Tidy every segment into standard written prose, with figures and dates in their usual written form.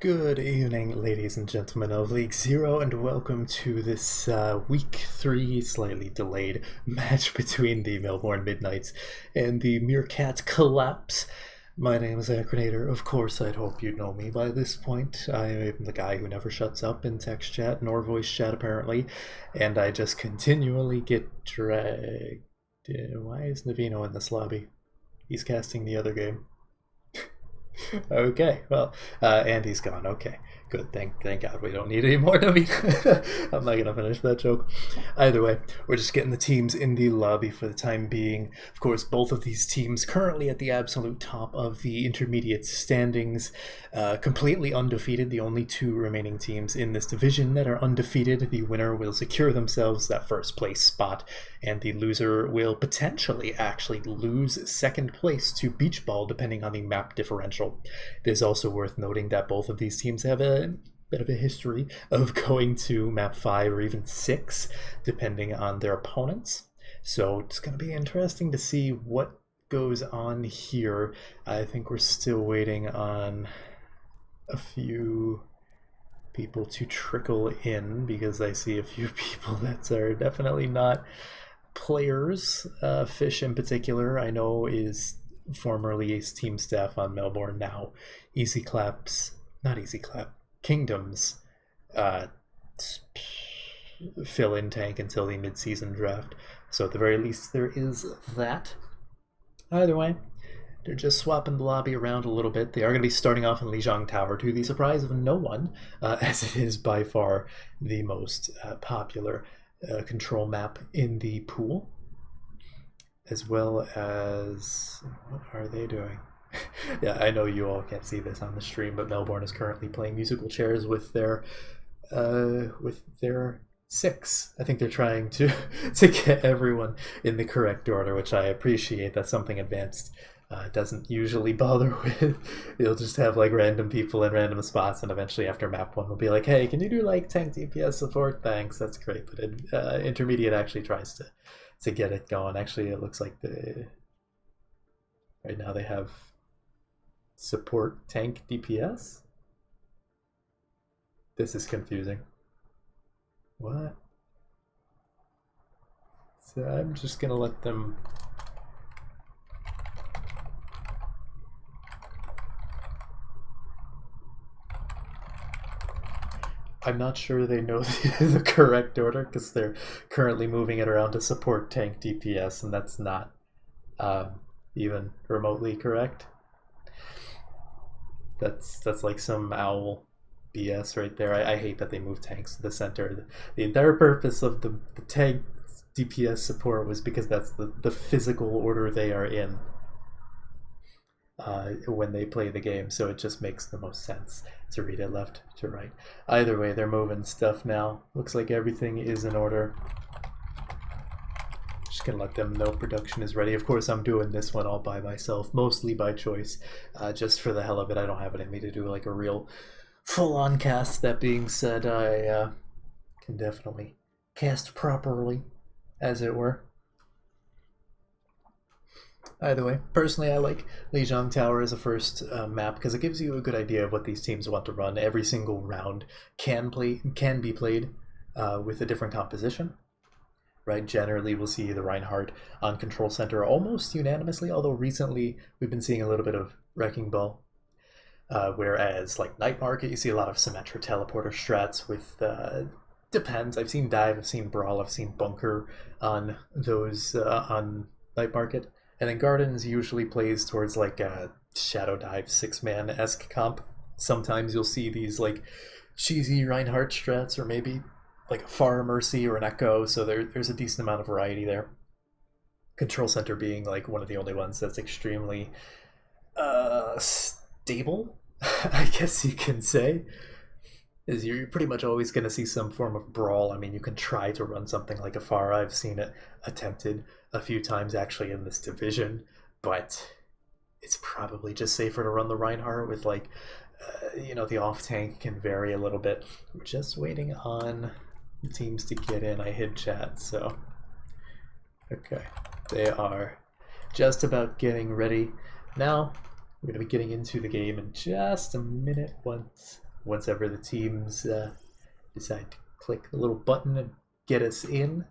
Good evening, ladies and gentlemen of League Zero, and welcome to this Week 3, slightly delayed, match between the Melbourne Midnights and the Meerkat Kollapse. My name is Acronator. Of course, I'd hope you'd know me by this point. I'm the guy who never shuts up in text chat nor voice chat, apparently, and I just continually get dragged. Why is Navino in this lobby? He's casting the other game. Okay, well, Andy's gone. Okay, good. Thank God we don't need any more dummy. I'm not gonna finish that joke. Either way, we're just getting the teams in the lobby for the time being. Of course, both of these teams currently at the absolute top of the intermediate standings, completely undefeated. The only two remaining teams in this division that are undefeated. The winner will secure themselves that first place spot, and the loser will potentially actually lose second place to beach ball, depending on the map differential. It is also worth noting that both of these teams have a bit of a history of going to map 5 or even 6, depending on their opponents. So it's going to be interesting to see what goes on here. I think we're still waiting on a few people to trickle in, because I see a few people that are definitely not players. Fish in particular, I know, is formerly team staff on Melbourne, now Kingdoms fill-in tank until the mid-season draft. So at the very least there is that. Either way, they're just swapping the lobby around a little bit. They are going to be starting off in Lijiang Tower, to the surprise of no one, as it is by far the most popular control map in the pool. As well as, what are they doing? Yeah, I know you all can't see this on the stream, but Melbourne is currently playing musical chairs with their 6. I think they're trying to get everyone in the correct order, which I appreciate. That's something Advanced doesn't usually bother with. You'll just have like random people in random spots, and eventually after map 1 will be like, hey, can you do like tank DPS support? Thanks, that's great. But Intermediate actually tries to get it going. Actually, it looks like right now they have support tank DPS. This is confusing. What? So I'm just gonna let them. I'm not sure they know the correct order, because they're currently moving it around to support tank DPS, and that's not even remotely correct. That's like some owl BS right there. I hate that they move tanks to the center. The entire purpose of the tank DPS support was because that's the physical order they are in when they play the game, so it just makes the most sense to read it left to right. Either way, they're moving stuff now. Looks like everything is in order. Just gonna let them know production is ready. Of course, I'm doing this one all by myself, mostly by choice, just for the hell of it. I don't have it in me to do like a real full-on cast. That being said, I can definitely cast properly, as it were. Either way, personally, I like Lijiang Tower as a first map, because it gives you a good idea of what these teams want to run. Every single round can be played with a different composition. Right? Generally, we'll see the Reinhardt on control center almost unanimously, although recently we've been seeing a little bit of Wrecking Ball. Whereas, like Night Market, you see a lot of Symmetra teleporter strats with... depends. I've seen Dive, I've seen Brawl, I've seen Bunker on those on Night Market. And then Gardens usually plays towards like a Shadow Dive 6-man-esque comp. Sometimes you'll see these like cheesy Reinhardt strats, or maybe like a Far Mercy or an Echo, so there's a decent amount of variety there. Control Center being like one of the only ones that's extremely stable, I guess you can say. Is you're pretty much always going to see some form of Brawl. I mean, you can try to run something like a Pharah. I've seen it attempted a few times actually in this division, but it's probably just safer to run the Reinhardt with like, the off tank can vary a little bit. We're just waiting on the teams to get in. I hid chat, so okay, they are just about getting ready now. We're going to be getting into the game in just a minute once once ever the teams decide to click the little button and get us in.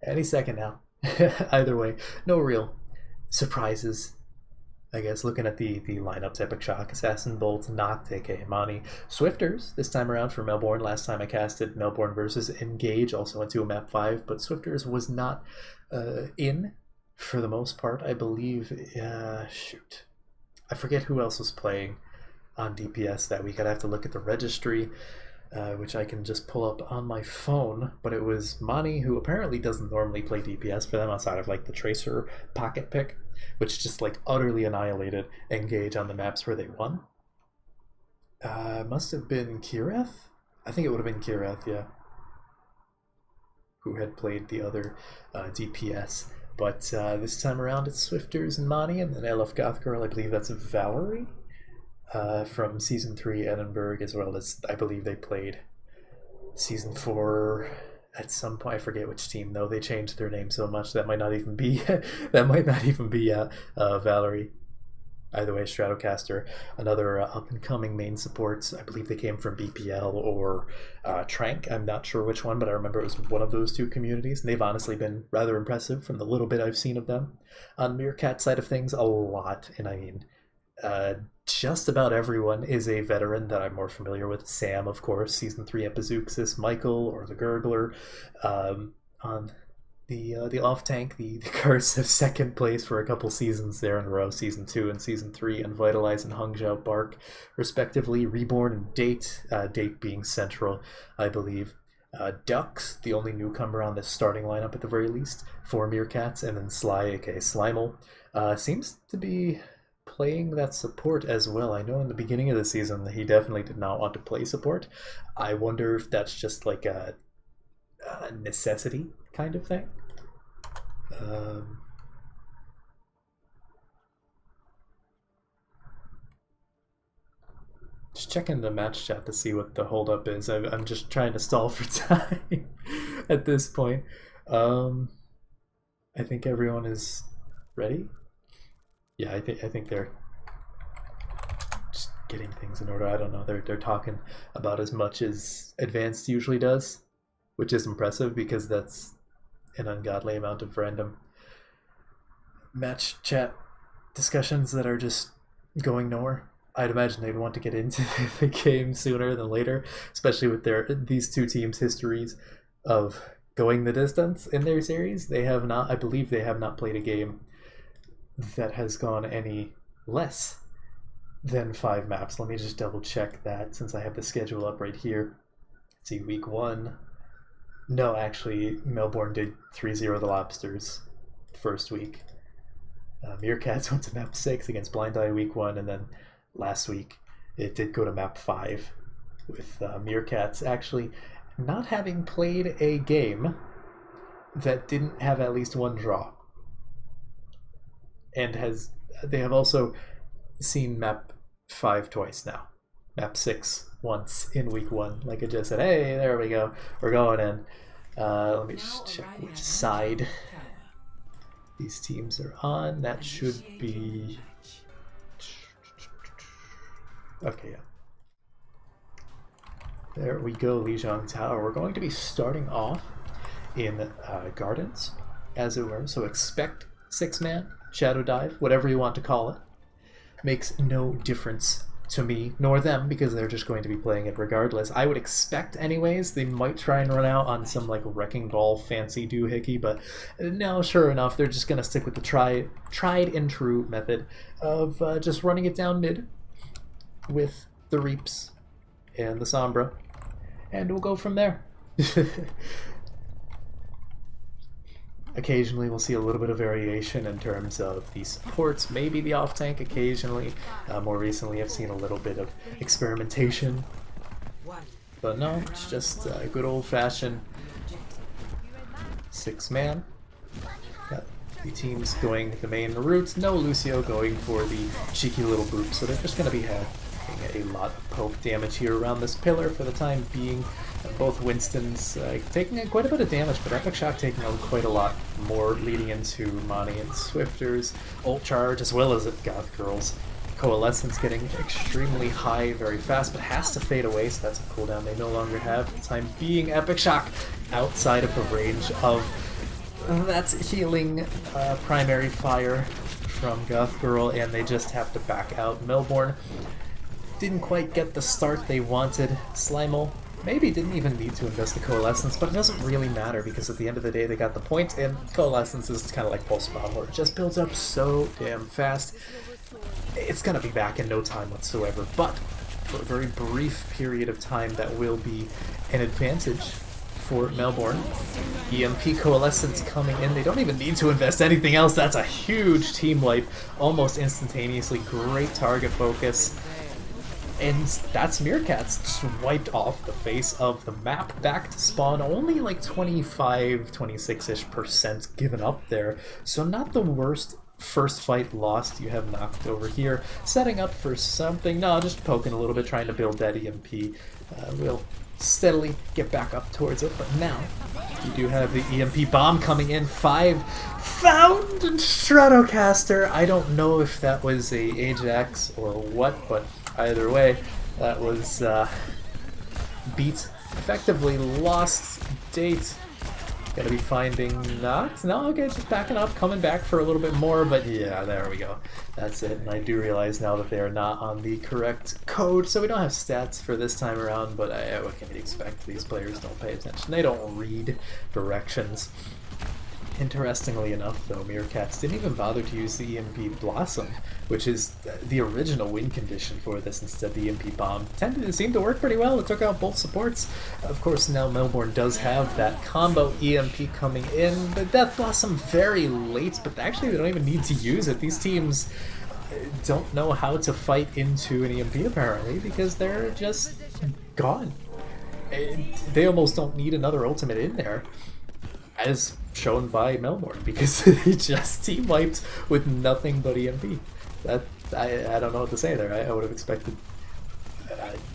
Any second now. Either way, no real surprises. I guess looking at the lineups, Epic Shock, Assassin, Bolt, Noct, aka Mani, Swifters this time around for Melbourne. Last time I casted Melbourne versus Engage, also went to a map 5, but Swifters was not in for the most part, I believe. Shoot. I forget who else was playing on DPS that week. I'd have to look at the registry, which I can just pull up on my phone, but it was Mani, who apparently doesn't normally play DPS for them outside of like the Tracer pocket pick, which just like utterly annihilated Engage on the maps where they won. Must have been Kireth? I think it would have been Kireth, yeah, who had played the other DPS. But this time around it's Swifters and Mani, and then LF Goth Girl, I believe that's Valerie from Season 3 Edinburgh, as well as I believe they played Season 4 at some point. I forget which team though. They changed their name so much that might not even be Valerie. Either way, Stratocaster, another up-and-coming main supports. I believe they came from BPL or Trank. I'm not sure which one, but I remember it was one of those two communities. And they've honestly been rather impressive from the little bit I've seen of them. On Meerkat side of things, a lot. And I mean, just about everyone is a veteran that I'm more familiar with. Sam, of course, Season 3 Epizeuxis, Michael, or the Gurgler. On the off-tank, the Curse of second place for a couple seasons there in a row, Season 2 and Season 3, and Vitalize and Hungzhou Bark, respectively. Reborn and Date, Date being central, I believe. Dux, the only newcomer on this starting lineup at the very least, for Meerkats, and then Sly, aka Slimal, seems to be playing that support as well. I know in the beginning of the season he definitely did not want to play support. I wonder if that's just like a necessity kind of thing. Just checking the match chat to see what the holdup is. I'm just trying to stall for time at this point. I think everyone is ready. Yeah, I think they're just getting things in order. I don't know. They're talking about as much as Advanced usually does, which is impressive because that's an ungodly amount of random match chat discussions that are just going nowhere. I'd imagine they'd want to get into the game sooner than later, especially with these two teams' histories of going the distance in their series. They have not, I believe they have not played a game that has gone any less than 5 maps. Let me just double check that since I have the schedule up right here. Let's see, week 1. No, actually, Melbourne did 3-0 the Lobsters first week. Meerkats went to map 6 against Blind Eye week 1, and then last week it did go to map 5 with Meerkats actually not having played a game that didn't have at least one draw. And they have also seen map 5 twice now. Map 6 once in week 1. Like I just said, hey, there we go. We're going in. Let me just check which side these teams are on. That should be... Okay, yeah. There we go, Lijiang Tower. We're going to be starting off in Gardens, as it were. So expect 6-man, Shadow Dive, whatever you want to call it. Makes no difference to me nor them because they're just going to be playing it regardless. I would expect anyways they might try and run out on some like Wrecking Ball fancy doohickey, but no, sure enough, they're just going to stick with the tried and true method of just running it down mid with the Reaps and the Sombra, and we'll go from there. Occasionally we'll see a little bit of variation in terms of the supports, maybe the off-tank occasionally. More recently I've seen a little bit of experimentation, but no, it's just a good old-fashioned 6-man. Got the teams going the main route, no Lucio going for the cheeky little group, so they're just going to be having a lot of poke damage here around this pillar for the time being. Both Winstons taking quite a bit of damage, but Epic Shock taking on quite a lot more leading into Mani and Swifters. Ult Charge as well as Goth Girls Coalescence getting extremely high very fast, but has to fade away, so that's a cooldown they no longer have for the time being. Epic Shock outside of the range of that healing primary fire from Goth Girl, and they just have to back out. Melbourne didn't quite get the start they wanted. Slimal maybe didn't even need to invest the Coalescence, but it doesn't really matter because at the end of the day they got the point, and Coalescence is kind of like Pulse Bomb, where it just builds up so damn fast. It's going to be back in no time whatsoever, but for a very brief period of time that will be an advantage for Melbourne. EMP Coalescence coming in. They don't even need to invest anything else. That's a huge team wipe almost instantaneously. Great target focus. And that's Meerkats just wiped off the face of the map. Back to spawn, only like 25, 26-ish% given up there. So not the worst first fight lost. You have knocked over here. Setting up for something. No, just poking a little bit, trying to build that EMP. We'll steadily get back up towards it, but now you do have the EMP bomb coming in. 5 found and Stratocaster. I don't know if that was a Ajax or what, but either way, that was beat. Effectively lost date. Gotta be finding Nox. No, okay, just backing up, coming back for a little bit more, but yeah, there we go. That's it. And I do realize now that they are not on the correct code, so we don't have stats for this time around, but what can you expect? These players don't pay attention. They don't read directions. Interestingly enough, though, Meerkats didn't even bother to use the EMP Blossom, which is the original win condition for this. Instead, the EMP Bomb seemed to work pretty well. It took out both supports. Of course, now Melbourne does have that combo EMP coming in. The Death Blossom very late, but actually they don't even need to use it. These teams don't know how to fight into an EMP, apparently, because they're just gone. They almost don't need another ultimate in there, as shown by Melbourne, because he just team wiped with nothing but EMP. That I don't know what to say there. I would have expected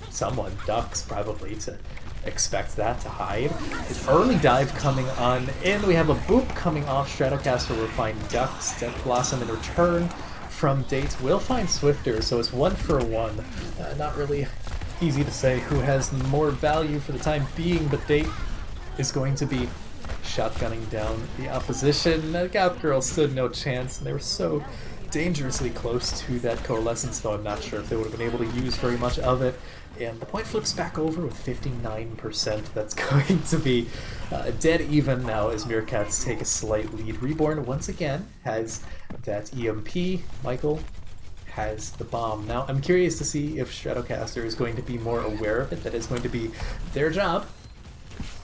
someone, Ducks probably, to expect that to hide. His early dive coming on in. We have a boop coming off Stratocaster. We'll find Ducks. Death Blossom in return from Date will find Swifter, so it's 1 for 1. Not really easy to say who has more value for the time being, but Date is going to be shotgunning down the opposition. Goth Girl stood no chance, and they were so dangerously close to that Coalescence, though I'm not sure if they would have been able to use very much of it. And the point flips back over with 59%. That's going to be dead even now as Meerkats take a slight lead. Reborn once again has that EMP. Michael has the bomb. Now I'm curious to see if Stratocaster is going to be more aware of it, that is going to be their job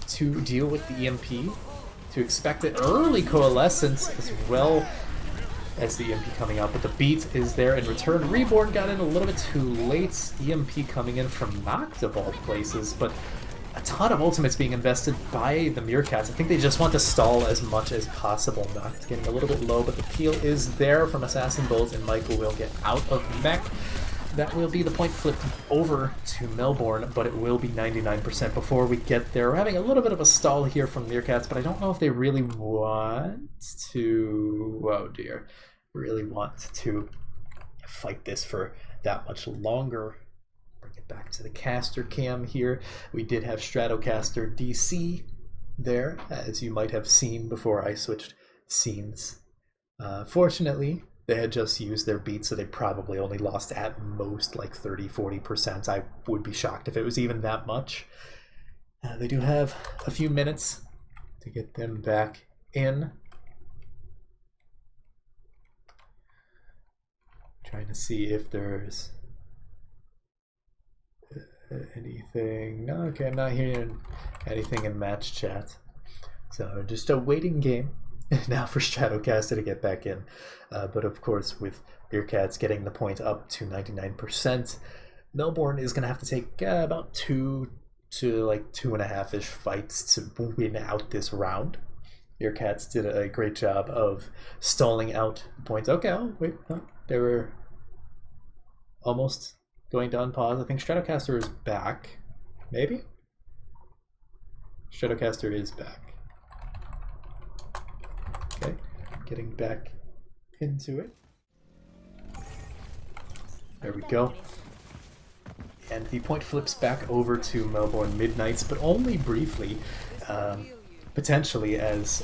to deal with the EMP, to expect it. Early Coalescence as well as the EMP coming out, but the beat is there in return. Reborn got in a little bit too late. EMP coming in from Noct of all places, but a ton of ultimates being invested by the Meerkats. I think they just want to stall as much as possible. Noct getting a little bit low, but the peel is there from Assassin Bolt, and Michael will get out of mech. That will be the point flipped over to Melbourne, but it will be 99% before we get there. We're having a little bit of a stall here from Meerkats, but I don't know if they really want to... oh dear. Really want to fight this for that much longer. Bring it back to the caster cam here. We did have Stratocaster DC there, as you might have seen before I switched scenes. Fortunately, they had just used their beat, so they probably only lost at most like 30-40%. I would be shocked if it was even that much. They do have a few minutes to get them back in. Trying to see if there's anything. No, okay, I'm not hearing anything in match chat. So just a waiting game now for Stratocaster to get back in. But of course, with Meerkats getting the point up to 99%, Melbourne is going to have to take about 2 to like 2.5-ish fights to win out this round. Meerkats did a great job of stalling out the points. Okay, oh, wait, no, they were almost going to unpause. I think Stratocaster is back. Maybe? Stratocaster is back. Okay, getting back into it. There we go. And the point flips back over to Melbourne Midnights, but only briefly, potentially, as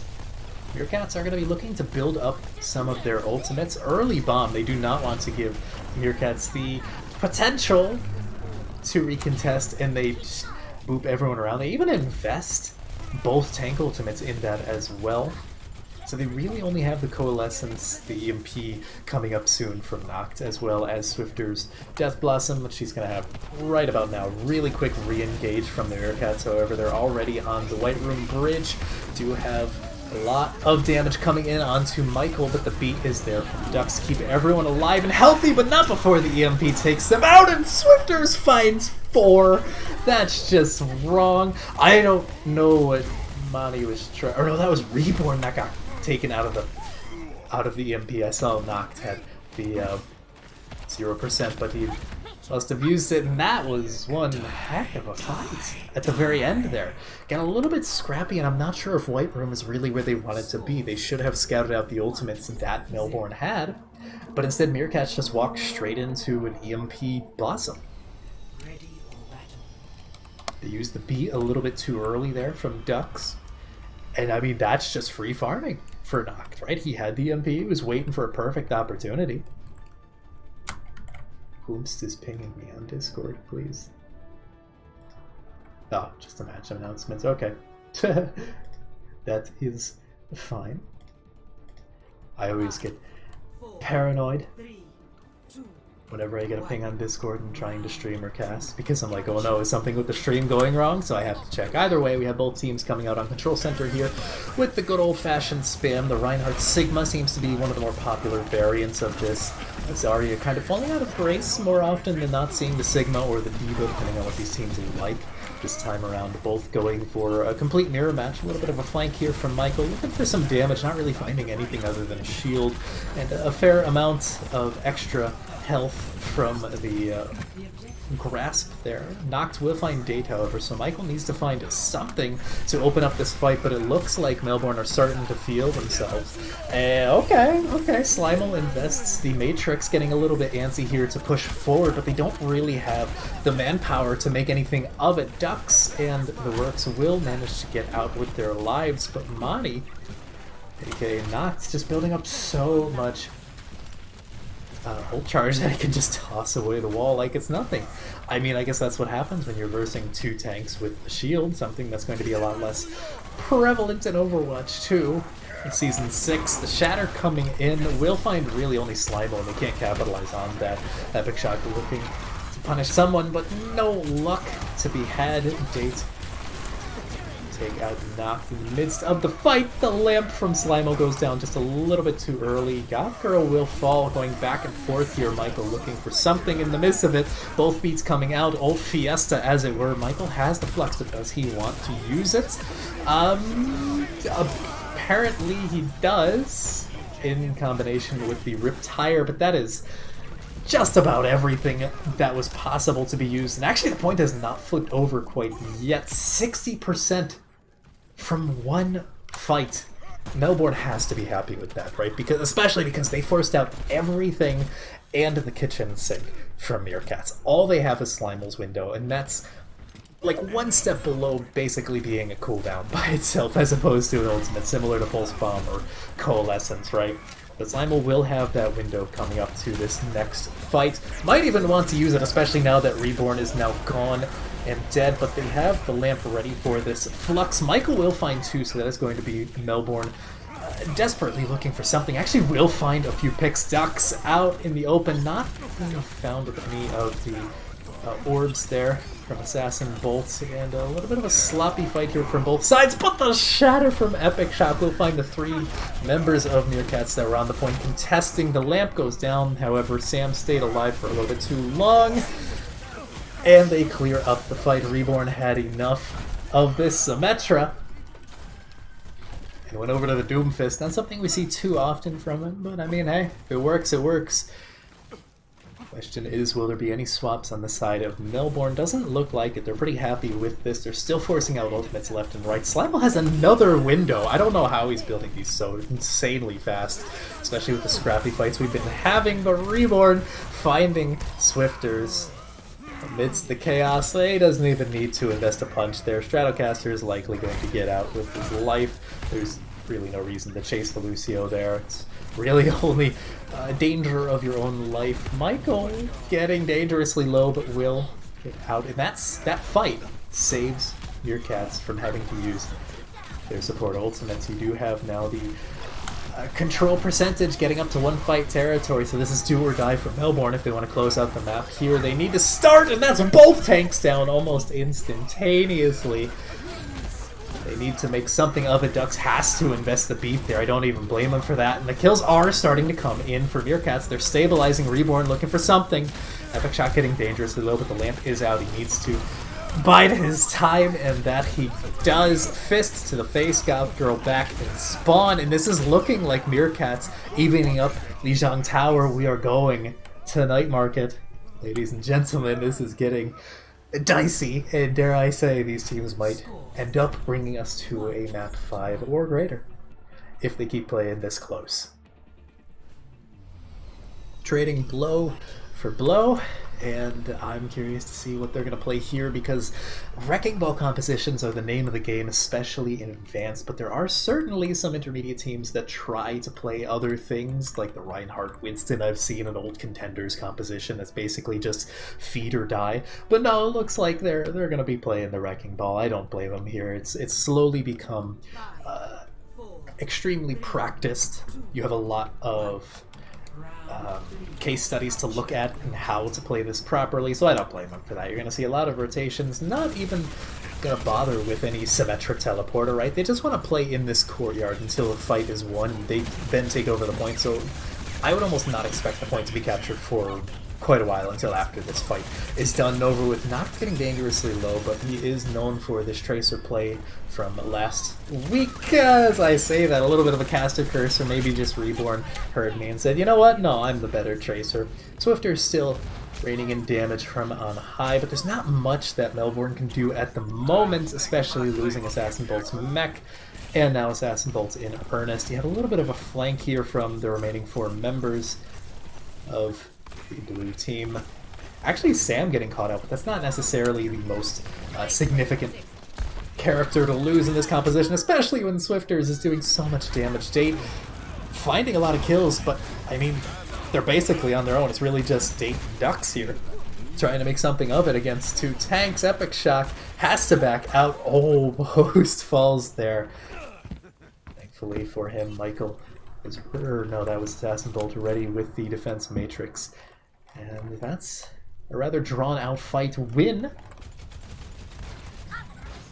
Meerkats are going to be looking to build up some of their ultimates. Early bomb, they do not want to give Meerkats the potential to recontest, and they just boop everyone around. They even invest both tank ultimates in that as well. So they really only have the Coalescence, the EMP coming up soon from Noct, as well as Swifter's Death Blossom, which she's going to have right about now. Really quick re-engage from the Meerkats, however, they're already on the White Room Bridge. Do have a lot of damage coming in onto Michael, but the beat is there from Ducks to keep everyone alive and healthy, but not before the EMP takes them out, and Swifters finds 4. That's just wrong. I don't know what Monty was trying... Or no, that was Reborn that got taken out of the EMP. I saw Noct had the 0%, but he must have used it, and that was one heck of a fight at the very end there. Got a little bit scrappy, and I'm not sure if White Room is really where they wanted to be. They should have scouted out the ultimates that Melbourne had, but instead Meerkats just walked straight into an EMP Blossom. They used the beat a little bit too early there from Ducks, and I mean, that's just free farming for Noct, right? He had the EMP, he was waiting for a perfect opportunity. Whomst is pinging me on Discord, please? Oh, just a match announcements. Okay. That is fine. I always get paranoid whenever I get a ping on Discord and trying to stream or cast, because I'm like, oh no, is something with the stream going wrong? So I have to check. Either way, we have both teams coming out on Control Center here with the good old-fashioned spam. The Reinhardt Sigma seems to be one of the more popular variants of this. Zarya kind of falling out of grace more often than not, seeing the Sigma or the Diva, depending on what these teams like. This time around, both going for a complete mirror match. A little bit of a flank here from Michael, looking for some damage, not really finding anything other than a shield, and a fair amount of extra health from the grasp there. Noct will find Date, however, so Michael needs to find something to open up this fight, but it looks like Melbourne are starting to feel themselves. Okay, Slimal invests the Matrix, getting a little bit antsy here to push forward, but they don't really have the manpower to make anything of it. Ducks and the Works will manage to get out with their lives, but Monty, aka Noct, just building up so much ult charge that I can just toss away the wall like it's nothing. I mean, I guess that's what happens when you're versing 2 tanks with a shield, something that's going to be a lot less prevalent in Overwatch 2. In Season 6, the Shatter coming in will find really only Slimal, and they can't capitalize on that. Epic Shock looking to punish someone, but no luck to be had. Date take out Noct in the midst of the fight. The lamp from Slimal goes down just a little bit too early. Goth Girl will fall, going back and forth here. Michael looking for something in the midst of it. Both beats coming out. Old Fiesta, as it were. Michael has the flux, but does he want to use it? Apparently he does, in combination with the Rip Tire, but that is just about everything that was possible to be used. And actually the point has not flipped over quite yet. 60% from one fight. Melbourne has to be happy with that, right? Because especially because they forced out everything and the kitchen sink from Meerkats. All they have is Slimal's window, and that's like one step below basically being a cooldown by itself, as opposed to an ultimate, similar to Pulse Bomb or Coalescence, right? But Slimal will have that window coming up to this next fight. Might even want to use it, especially now that Reborn is now gone and dead, but they have the lamp ready for this flux. Michael will find 2, so that is going to be Melbourne desperately looking for something. Actually will find a few picks. Ducks out in the open, not found any of the orbs there from Assassin Bolt, and a little bit of a sloppy fight here from both sides, but the Shatter from Epic Shock will find the 3 members of Meerkats that were on the point contesting. The lamp goes down, however, Sam stayed alive for a little bit too long, and they clear up the fight. Reborn had enough of this Symmetra and went over to the Doomfist. Not something we see too often from him, but I mean, hey, if it works, it works. Question is, will there be any swaps on the side of Melbourne? Doesn't look like it. They're pretty happy with this. They're still forcing out ultimates left and right. Slimal has another window. I don't know how he's building these so insanely fast, especially with the scrappy fights we've been having, but Reborn finding Swifters, amidst the chaos, he doesn't even need to invest a punch there. Stratocaster is likely going to get out with his life. There's really no reason to chase the Lucio there. It's really only danger of your own life. Michael getting dangerously low, but will get out. And that fight saves Meerkats from having to use their support ultimates. You do have now the control percentage getting up to 1 fight territory, so this is do or die for Melbourne if they want to close out the map here. They need to start, and that's both tanks down almost instantaneously. They need to make something of it. Dux has to invest the beat there. I don't even blame him for that. And the kills are starting to come in for Meerkats. They're stabilizing Reborn, looking for something. Epic Shot getting dangerously low, but the lamp is out. He needs to bide his time, and that he does. Fist to the face, Goth Girl back in spawn, and this is looking like Meerkats evening up Lijiang Tower. We are going to Night Market. Ladies and gentlemen, this is getting dicey, and dare I say these teams might end up bringing us to a map 5 or greater if they keep playing this close. Trading blow for blow, and I'm curious to see what they're going to play here, because Wrecking Ball compositions are the name of the game, especially in advanced, but there are certainly some intermediate teams that try to play other things, like the Reinhardt Winston I've seen an old Contenders composition that's basically just feed or die. But no, it looks like they're going to be playing the Wrecking Ball. I don't blame them here. It's slowly become extremely practiced. You have a lot of case studies to look at and how to play this properly, so I don't blame them for that. You're going to see a lot of rotations, not even going to bother with any symmetric teleporter, right? They just want to play in this courtyard until the fight is won, and they then take over the point, so I would almost not expect the point to be captured for quite a while until after this fight is done and over with. Not getting dangerously low, but he is known for this Tracer play from last week. As I say that, a little bit of a caster curse, or maybe just Reborn heard me and said, you know what, no, I'm the better Tracer. Swifter is still raining in damage from on high, but there's not much that Melbourne can do at the moment, especially losing Assassin Bolt's mech, and now Assassin Bolt's in earnest. You have a little bit of a flank here from the remaining 4 members of the blue team. Actually, Sam getting caught up, but that's not necessarily the most significant character to lose in this composition, especially when Swifters is doing so much damage. Date finding a lot of kills, but I mean, they're basically on their own. It's really just Date and Dux here trying to make something of it against 2 tanks. Epic Shock has to back out. Almost falls there. Thankfully for him, Michael is, no, that was Assassin Bolt already with the defense matrix. And that's a rather drawn-out fight win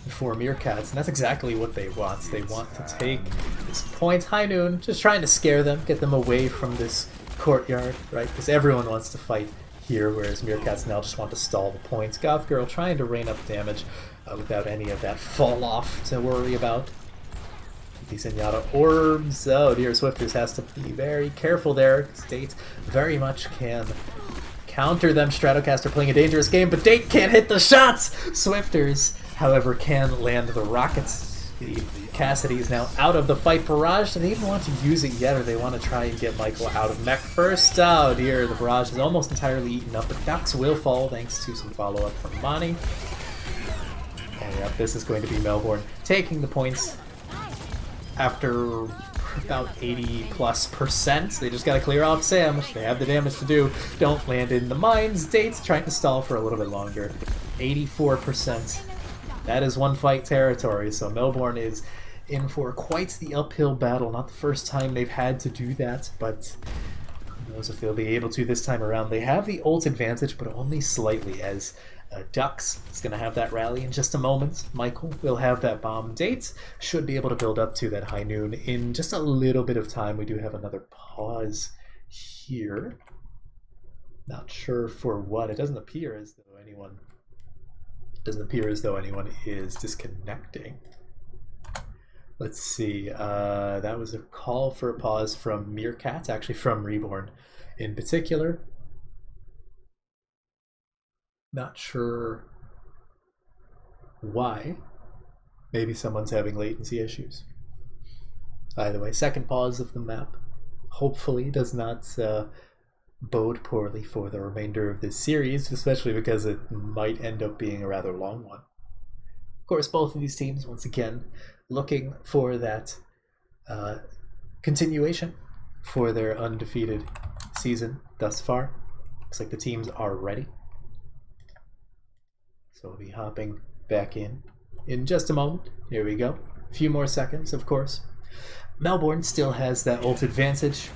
for Meerkats, and that's exactly what they want. They want to take this point. High Noon, just trying to scare them, get them away from this courtyard, right? Because everyone wants to fight here, whereas Meerkats now just want to stall the points. Goth Girl trying to rain up damage without any of that fall-off to worry about. These Zenyatta orbs. Oh dear, Swifters has to be very careful there. State very much can counter them. Stratocaster playing a dangerous game, but Date can't hit the shots! Swifters, however, can land the rockets. The Cassidy is now out of the fight. Barrage, do they even want to use it yet, or they want to try and get Michael out of mech first? Oh dear, the barrage is almost entirely eaten up, but Dux will fall thanks to some follow-up from Mani. And yep, this is going to be Melbourne taking the points after about 80+%. They just gotta clear off Sam. They have the damage to do. Don't land in the mines. Date's trying to stall for a little bit longer. 84%. That is 1 fight territory, so Melbourne is in for quite the uphill battle. Not the first time they've had to do that, but who knows if they'll be able to this time around. They have the ult advantage, but only slightly, as Dux is going to have that rally in just a moment. Michael will have that bomb. Date should be able to build up to that High Noon in just a little bit of time. We do have another pause here. Not sure for what. It doesn't appear as though anyone is disconnecting. Let's see. That was a call for a pause from Meerkat, actually from Reborn in particular. Not sure why. Maybe someone's having latency issues. Either way, second pause of the map hopefully does not bode poorly for the remainder of this series, especially because it might end up being a rather long one. Of course, both of these teams, once again, looking for that continuation for their undefeated season thus far. Looks like the teams are ready. So we'll be hopping back in just a moment. Here we go. A few more seconds, of course. Melbourne still has that ult advantage.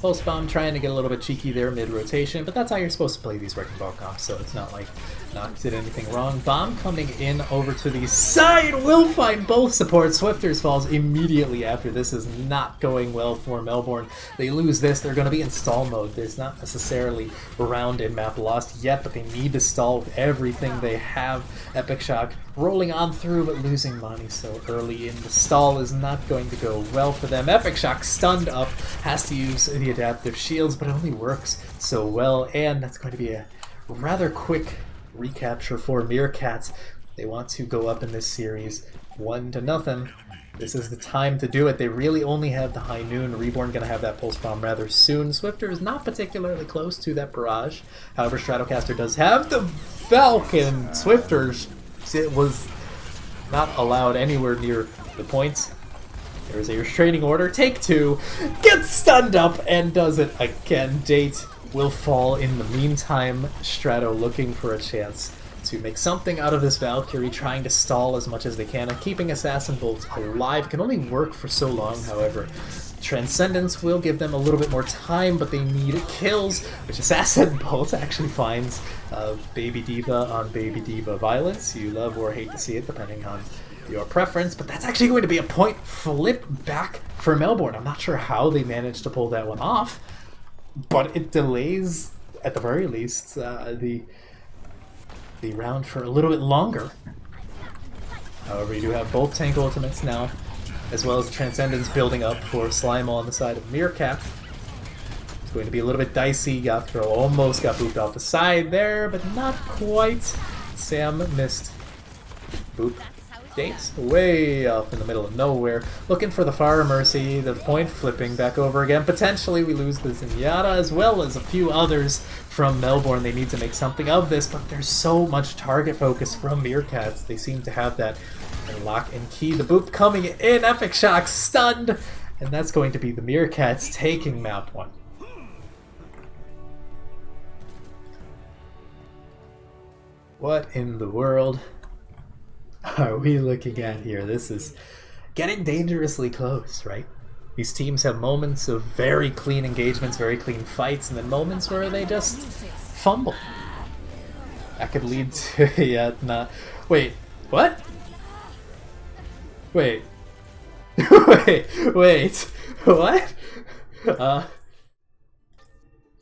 Pulse Bomb trying to get a little bit cheeky there mid-rotation, but that's how you're supposed to play these Wrecking Ball comps, so it's not like Nox did anything wrong. Bomb coming in over to the side will find both supports. Swifters falls immediately after. This is not going well for Melbourne. They lose this, they're going to be in stall mode. There's not necessarily round and map lost yet, but they need to stall with everything they have. Epic Shock rolling on through, but losing Monty so early in the stall is not going to go well for them. Epic Shock stunned up, has to use the adaptive shields, but it only works so well, and that's going to be a rather quick recapture for Meerkat. They want to go up in this series 1-0. This is the time to do it. They really only have the High Noon. Reborn going to have that Pulse Bomb rather soon. Swifter is not particularly close to that barrage. However, Stratocaster does have the Falcon. Swifter was not allowed anywhere near the points. There is a restraining order. Take two. Gets stunned up and does it again. Date will fall in the meantime. Strato looking for a chance to make something out of this Valkyrie, trying to stall as much as they can, and keeping Assassin Bolt alive can only work for so long, however. Transcendence will give them a little bit more time, but they need kills, which Assassin Bolt actually finds Baby Diva on Baby Diva violence. You love or hate to see it, depending on your preference, but that's actually going to be a point flip back for Melbourne. I'm not sure how they managed to pull that one off, but it delays, at the very least, the round for a little bit longer. However, you do have both tank ultimates now, as well as the Transcendence building up for Slime on the side of Meerkat. It's going to be a little bit dicey. Gothro almost got booped off the side there, but not quite. Sam missed. Boop. Dates way off in the middle of nowhere. Looking for the Fire Mercy, the point flipping back over again. Potentially we lose the Zenyatta as well as a few others from Melbourne. They need to make something of this, but there's so much target focus from Meerkats. They seem to have that lock and key. The boop coming in, Epic Shock stunned, and that's going to be the Meerkats taking map 1. What in the world are we looking at here? This is getting dangerously close, right? These teams have moments of very clean engagements, very clean fights, and then moments where they just fumble. That could lead to, yeah, not... Wait, what? Wait. wait, what?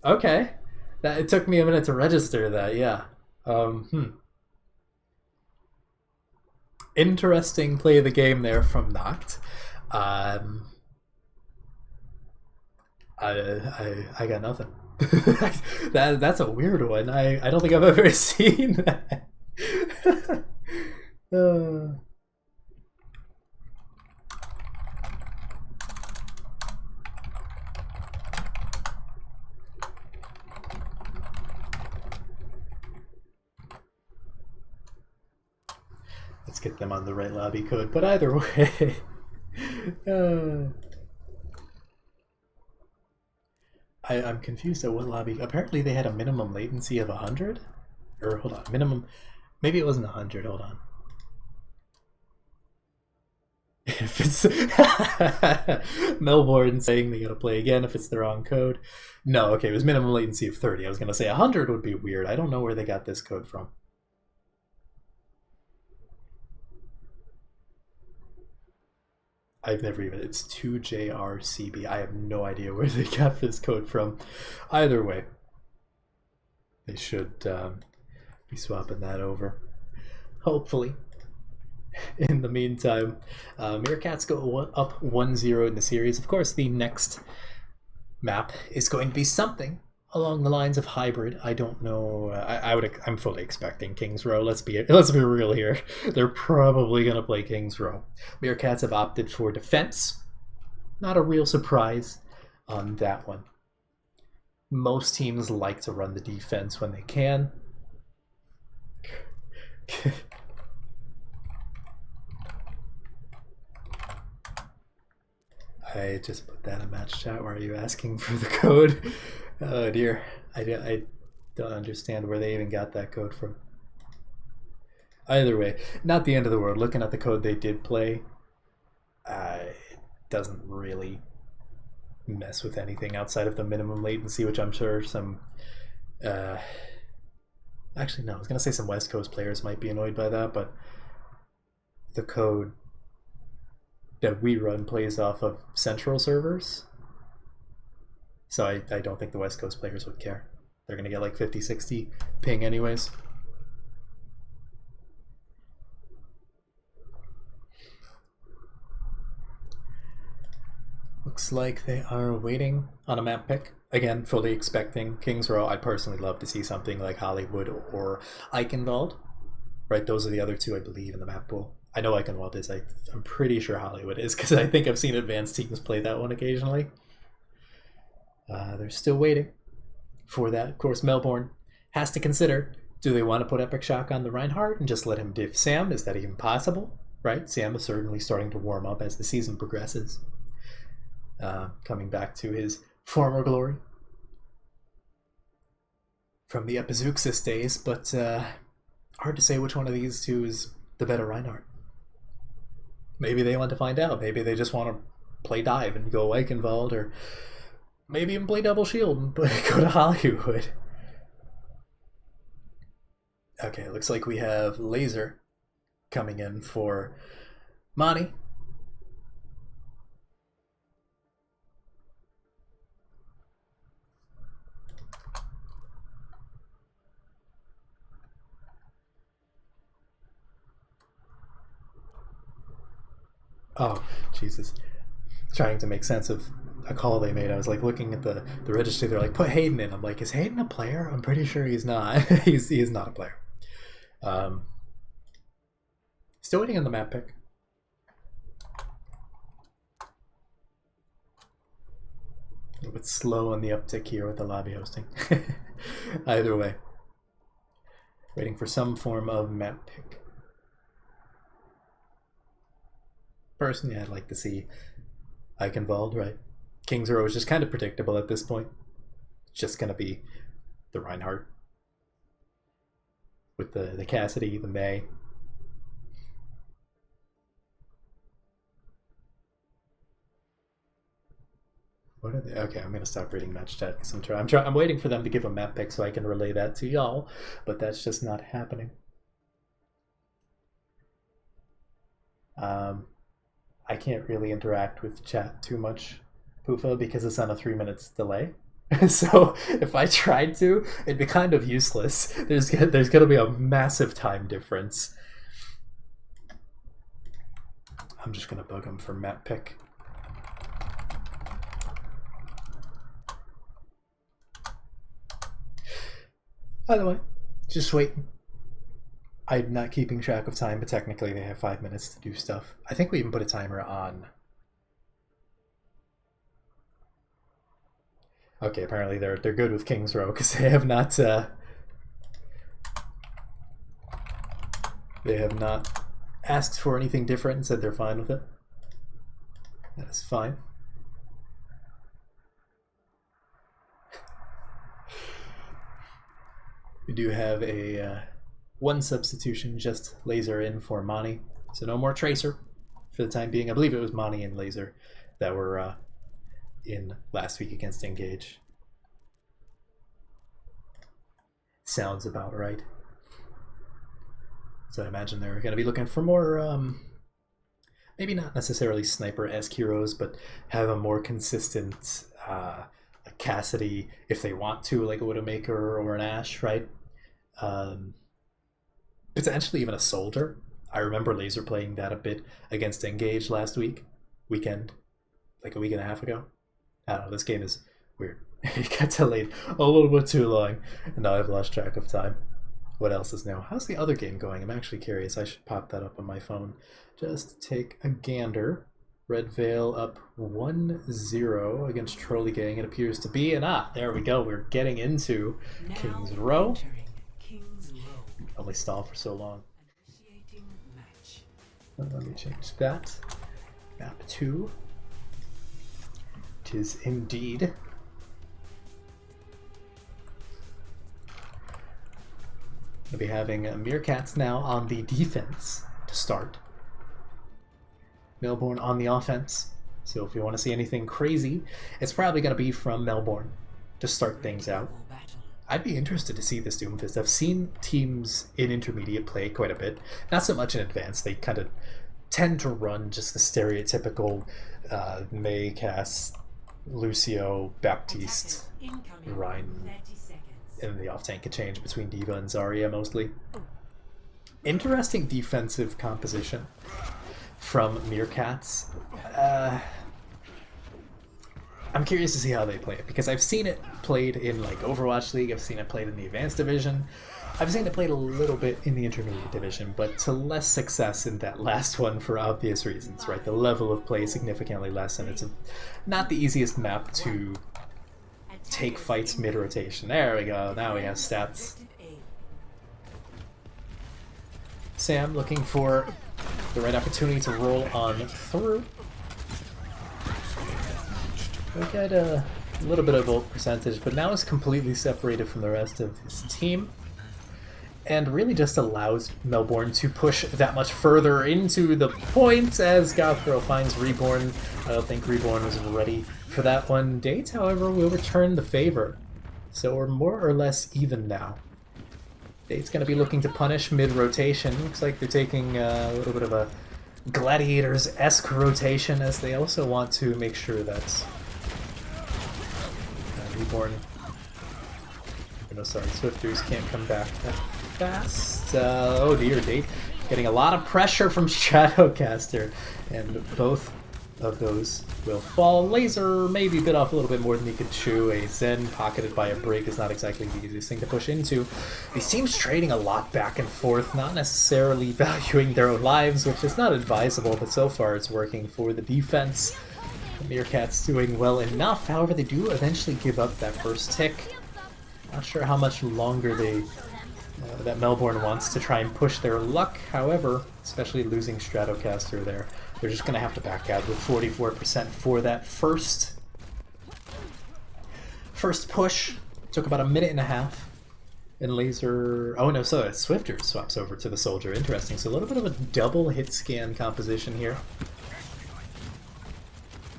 Okay. It took me a minute to register that, yeah. Interesting play of the game there from Noct. I got nothing. That's a weird one. I don't think I've ever seen that. Let's get them on the right lobby code, but either way. I'm confused at what lobby. Apparently they had a minimum latency of 100? Or, hold on, minimum... Maybe it wasn't 100, hold on. If it's... Melbourne saying they gotta play again if it's the wrong code. No, okay, it was minimum latency of 30. I was gonna say 100 would be weird. I don't know where they got this code from. I've never even... It's 2JRCB. I have no idea where they got this code from. Either way, they should be swapping that over. Hopefully. In the meantime, Meerkats go up 1-0 in the series. Of course, the next map is going to be something along the lines of hybrid. I don't know. I'm fully expecting King's Row. Let's be real here. They're probably gonna play King's Row. Meerkats have opted for defense. Not a real surprise on that one. Most teams like to run the defense when they can. I just put that in match chat. Why are you asking for the code? Oh dear. I don't understand where they even got that code from. Either way, not the end of the world. Looking at the code they did play, it doesn't really mess with anything outside of the minimum latency, which I'm sure some... actually, no, I was going to say some West Coast players might be annoyed by that, but the code that we run plays off of central servers. So I don't think the West Coast players would care. They're going to get like 50, 60 ping anyways. Looks like they are waiting on a map pick. Again, fully expecting Kings Row. I'd personally love to see something like Hollywood or Eichenwald. Right, those are the other two, I believe, in the map pool. I know Eichenwald is. I'm pretty sure Hollywood is, because I think I've seen advanced teams play that one occasionally. They're still waiting for that. Of course, Melbourne has to consider, do they want to put Epic Shock on the Reinhardt and just let him diff Sam? Is that even possible? Right, Sam is certainly starting to warm up as the season progresses. Coming back to his former glory from the Epizeuxis days, but hard to say which one of these two is the better Reinhardt. Maybe they want to find out. Maybe they just want to play dive and go Eichenwald, or maybe even play double shield and go to Hollywood. Okay, it looks like we have Laser coming in for Monty. Oh, Jesus. Trying to make sense of a call they made. I was like looking at the registry. They're like, put Hayden in. I'm like, is Hayden a player? I'm pretty sure he's not. He's not a player. Still waiting on the map pick. A little bit slow on the uptick here with the lobby hosting. Either way. Waiting for some form of map pick. Personally, I'd like to see Eichenwald, right? Kings Row is just kind of predictable at this point. It's just going to be the Reinhardt with the Cassidy, the May. What are they? Okay, I'm going to stop reading match chat because I'm waiting for them to give a map pick so I can relay that to y'all, but that's just not happening. I can't really interact with chat too much, Poofa, because it's on a 3 minutes delay. So if I tried to, it'd be kind of useless. There's going to be a massive time difference. I'm just going to bug him for map pick. By the way, just waiting. I'm not keeping track of time, but technically they have 5 minutes to do stuff. I think we even put a timer on. Okay, apparently they're good with Kings Row because they have not asked for anything different and said they're fine with it. That is fine. We do have a one substitution, just Laser in for Monty. So no more Tracer for the time being. I believe it was Monty and Laser that were in last week against Engage. Sounds about right. So I imagine they're going to be looking for more, maybe not necessarily sniper-esque heroes, but have a more consistent like Cassidy, if they want to, like a Widowmaker or an Ashe, right? Potentially even a Soldier. I remember Laser playing that a bit against Engage last weekend, like a week and a half ago. I don't know, this game is weird. It got delayed a little bit too long, and now I've lost track of time. What else is new? How's the other game going? I'm actually curious. I should pop that up on my phone just to take a gander Red Veil up 1-0 against Trolley Gang, it appears to be. And there we go. We're getting into King's Row. Only stall for so long. Let me change that. Map 2. Tis indeed. We'll be having Meerkats now on the defense to start. Melbourne on the offense. So if you want to see anything crazy, it's probably going to be from Melbourne to start things out. I'd be interested to see this Doomfist. I've seen teams in intermediate play quite a bit. Not so much in advanced. They kind of tend to run just the stereotypical Meerkat, Lucio, Baptiste, Rhine, and the off-tank can change between Diva and Zarya mostly. Interesting defensive composition from Meerkats. I'm curious to see how they play it, because I've seen it played in like Overwatch League, I've seen it played in the Advanced Division, I've seen it played a little bit in the Intermediate Division, but to less success in that last one for obvious reasons, right? The level of play is significantly less, and it's not the easiest map to take fights mid-rotation. There we go, now we have stats. Sam looking for the right opportunity to roll on through. We got a little bit of ult percentage, but now is completely separated from the rest of his team, and really just allows Melbourne to push that much further into the point as Gothro finds Reborn. I don't think Reborn was ready for that one. Date, however, will return the favor, so we're more or less even now. Date's going to be looking to punish mid-rotation. Looks like they're taking a little bit of a Gladiators-esque rotation, as they also want to make sure that Reborn, no, sorry, Swifters can't come back that fast. Oh dear, Date getting a lot of pressure from Shadowcaster, and both of those will fall. Laser maybe bit off a little bit more than he could chew. A Zen pocketed by a break is not exactly the easiest thing to push into. These teams trading a lot back and forth, not necessarily valuing their own lives, which is not advisable, but so far it's working for the defense. The Meerkats doing well enough, however they do eventually give up that first tick. Not sure how much longer that Melbourne wants to try and push their luck, however, especially losing Stratocaster there. They're just going to have to back out with 44% for that first push. Took about a minute and a half. And Laser... oh no, so Swifter swaps over to the Soldier. Interesting. So a little bit of a double hit scan composition here.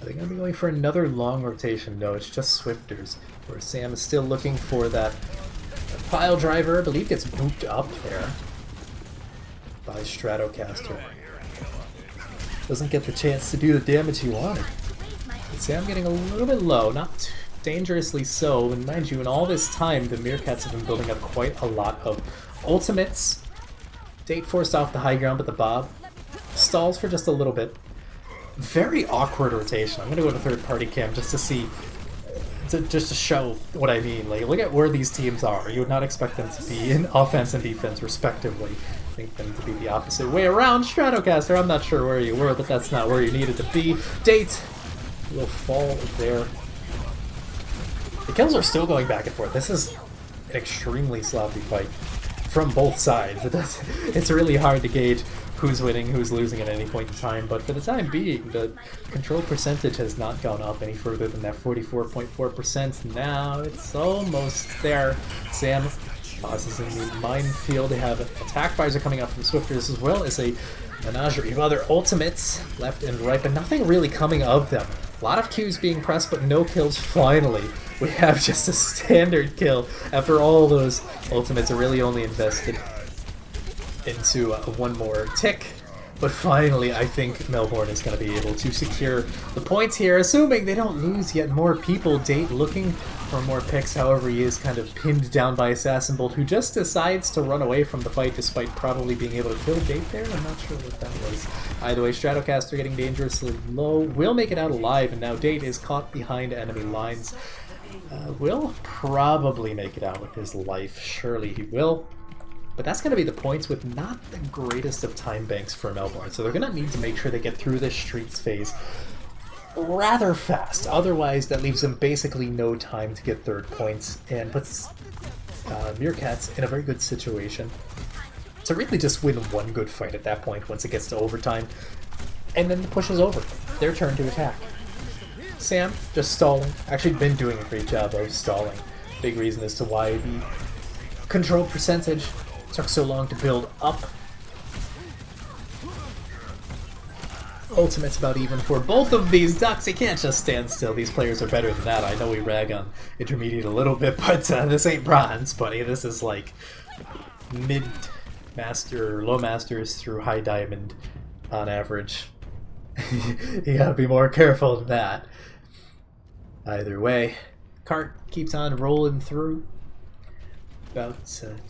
Are they going to be going for another long rotation? No, it's just Swifters. Where Sam is still looking for that pile driver. I believe gets booped up there by Stratocaster. Doesn't get the chance to do the damage he wanted. Sam getting a little bit low, not dangerously so, and mind you, in all this time, the Meerkats have been building up quite a lot of ultimates. Date forced off the high ground, but the Bob stalls for just a little bit. Very awkward rotation. I'm going to go to third party cam just to see, just to show what I mean. Like, look at where these teams are. You would not expect them to be in offense and defense respectively. I think them to be the opposite way around. Stratocaster, I'm not sure where you were, but that's not where you needed to be. Date will fall there. The kills are still going back and forth. This is an extremely sloppy fight from both sides. It's really hard to gauge who's winning, who's losing at any point in time, but for the time being, the control percentage has not gone up any further than that 44.4%. Now it's almost there. Sam pauses in the minefield. They have attack fires are coming out from Swifters, as well as a menagerie of other ultimates left and right, but nothing really coming of them. A lot of Qs being pressed, but no kills. Finally, we have just a standard kill after all those ultimates are really only invested into one more tick. But finally, I think Melbourne is going to be able to secure the points here, assuming they don't lose yet more people. Date looking for more picks, however he is kind of pinned down by Assassin Bolt, who just decides to run away from the fight despite probably being able to kill Date there. I'm not sure what that was. Either way, Stratocaster getting dangerously low, will make it out alive, and now Date is caught behind enemy lines. Will probably make it out with his life, surely he will. But that's going to be the points with not the greatest of time banks for Melbourne. So they're going to need to make sure they get through this streaks phase rather fast. Otherwise, that leaves them basically no time to get third points and puts Meerkats in a very good situation to really just win one good fight at that point once it gets to overtime. And then the push is over. Their turn to attack. Sam just stalling. Actually been doing a great job of stalling. Big reason as to why the control percentage took so long to build up. Ultimate's about even for both of these ducks. You can't just stand still. These players are better than that. I know we rag on intermediate a little bit, but this ain't bronze, buddy. This is like mid-master, low masters through high diamond on average. You gotta be more careful than that. Either way, cart keeps on rolling through. About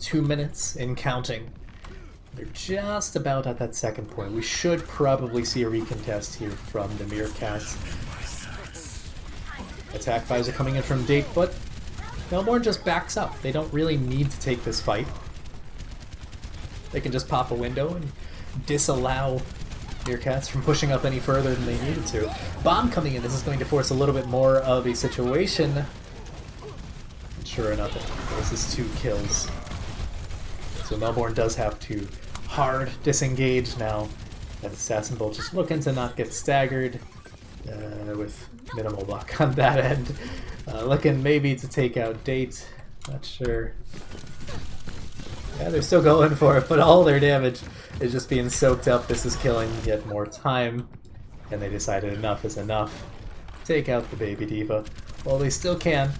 2 minutes in counting. They're just about at that second point. We should probably see a recontest here from the Meerkats. Attack visor coming in from Date, but Melbourne just backs up. They don't really need to take this fight. They can just pop a window and disallow Meerkats from pushing up any further than they needed to. Bomb coming in. This is going to force a little bit more of a situation. Sure enough, this is 2 kills. So Melbourne does have to hard disengage now. That Assassin Bolt just looking to not get staggered with minimal luck on that end. Looking maybe to take out Date. Not sure. Yeah, they're still going for it, but all their damage is just being soaked up. This is killing yet more time. And they decided enough is enough. Take out the Baby Diva. Well, they still can.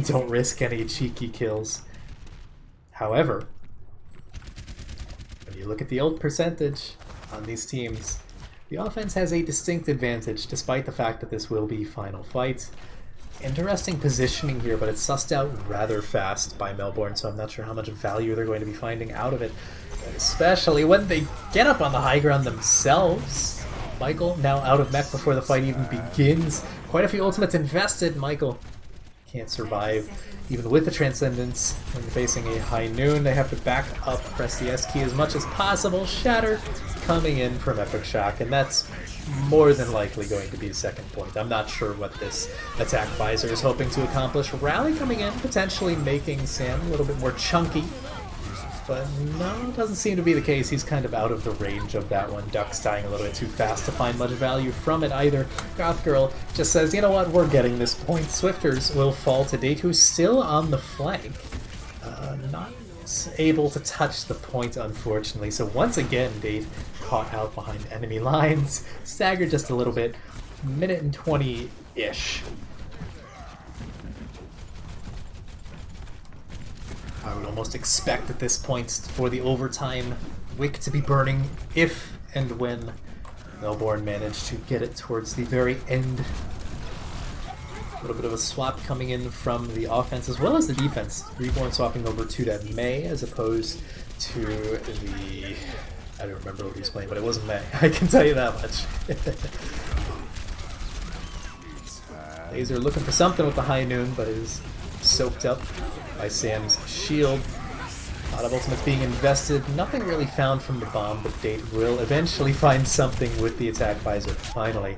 Don't risk any cheeky kills. However, when you look at the ult percentage on these teams, the offense has a distinct advantage despite the fact that this will be final fight. Interesting positioning here, but it's sussed out rather fast by Melbourne, so I'm not sure how much value they're going to be finding out of it, especially when they get up on the high ground themselves. Michael now out of mech before the fight even begins. Quite a few ultimates invested. Michael can't survive even with the Transcendence. When facing a high noon, they have to back up, press the S key as much as possible. Shatter coming in from Epic Shock, and that's more than likely going to be a second point. I'm not sure what this attack visor is hoping to accomplish. Rally coming in, potentially making Sam a little bit more chunky. But no, it doesn't seem to be the case. He's kind of out of the range of that one. Duck's dying a little bit too fast to find much value from it either. Goth Girl just says, you know what, we're getting this point. Swifters will fall to Date, who's still on the flank. Not able to touch the point, unfortunately. So once again, Date caught out behind enemy lines. Staggered just a little bit. Minute and 20-ish. I would almost expect at this point for the overtime wick to be burning if and when Melbourne managed to get it towards the very end. A little bit of a swap coming in from the offense as well as the defense. Reborn swapping over to that May as opposed to the... I don't remember what he was playing, but it wasn't May. I can tell you that much. Laser looking for something with the high noon, but is soaked up by Sam's shield. A lot of ultimates being invested. Nothing really found from the bomb, but Date will eventually find something with the attack visor. Finally.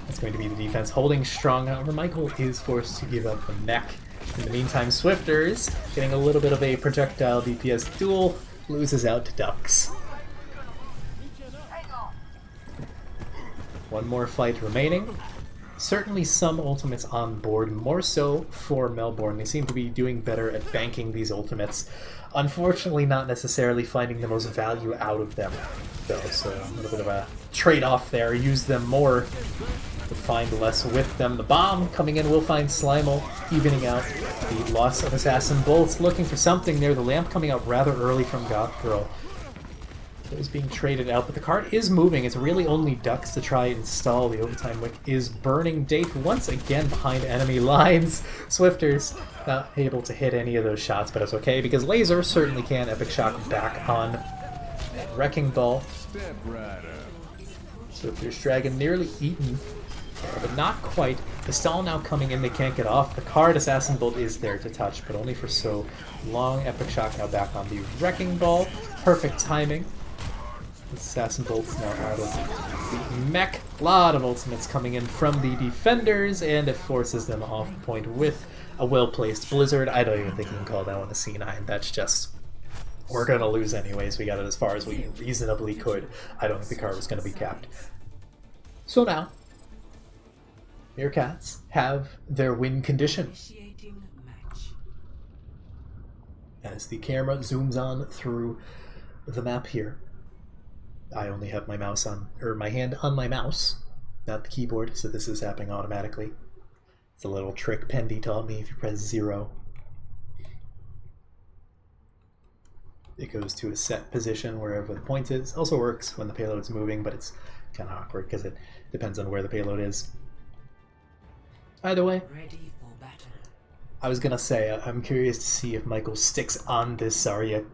It's going to be the defense holding strong. However, Michael is forced to give up the mech. In the meantime, Swifters, getting a little bit of a projectile DPS duel, loses out to Ducks. One more fight remaining. Certainly some ultimates on board, more so for Melbourne. They seem to be doing better at banking these ultimates. Unfortunately, not necessarily finding the most value out of them, though, so a little bit of a trade-off there. Use them more, but find less with them. The bomb coming in will find Slimal, evening out the loss of Assassin Bolts. Looking for something there. The lamp coming out rather early from Goth Girl. It is being traded out, but the cart is moving. It's really only Ducks to try and stall. The overtime wick is burning. Date once again behind enemy lines. Swifters not able to hit any of those shots, but it's okay because Laser certainly can. Epic Shock back on. Wrecking Ball. Swifters Dragon nearly eaten But not quite. The stall now coming in, they can't get off. The card Assassin Bolt is there to touch, but only for so long. Epic Shock now back on the Wrecking Ball. Perfect timing. Assassin Bolt's now out of the mech. A lot of ultimates coming in from the defenders, and it forces them off point with a well-placed Blizzard. I don't even think you can call that one a C9. That's just... we're going to lose anyways. We got it as far as we reasonably could. I don't think the card was going to be capped. So now, Meerkats have their win condition. As the camera zooms on through the map here, I only have my mouse on, or my hand on my mouse, not the keyboard, so this is happening automatically. It's a little trick Pendy taught me. If you press 0, it goes to a set position wherever the point is. Also works when the payload's moving, but it's kind of awkward because it depends on where the payload is. Either way, Ready for battle. I was gonna say I'm curious to see if Michael sticks on this Zarya,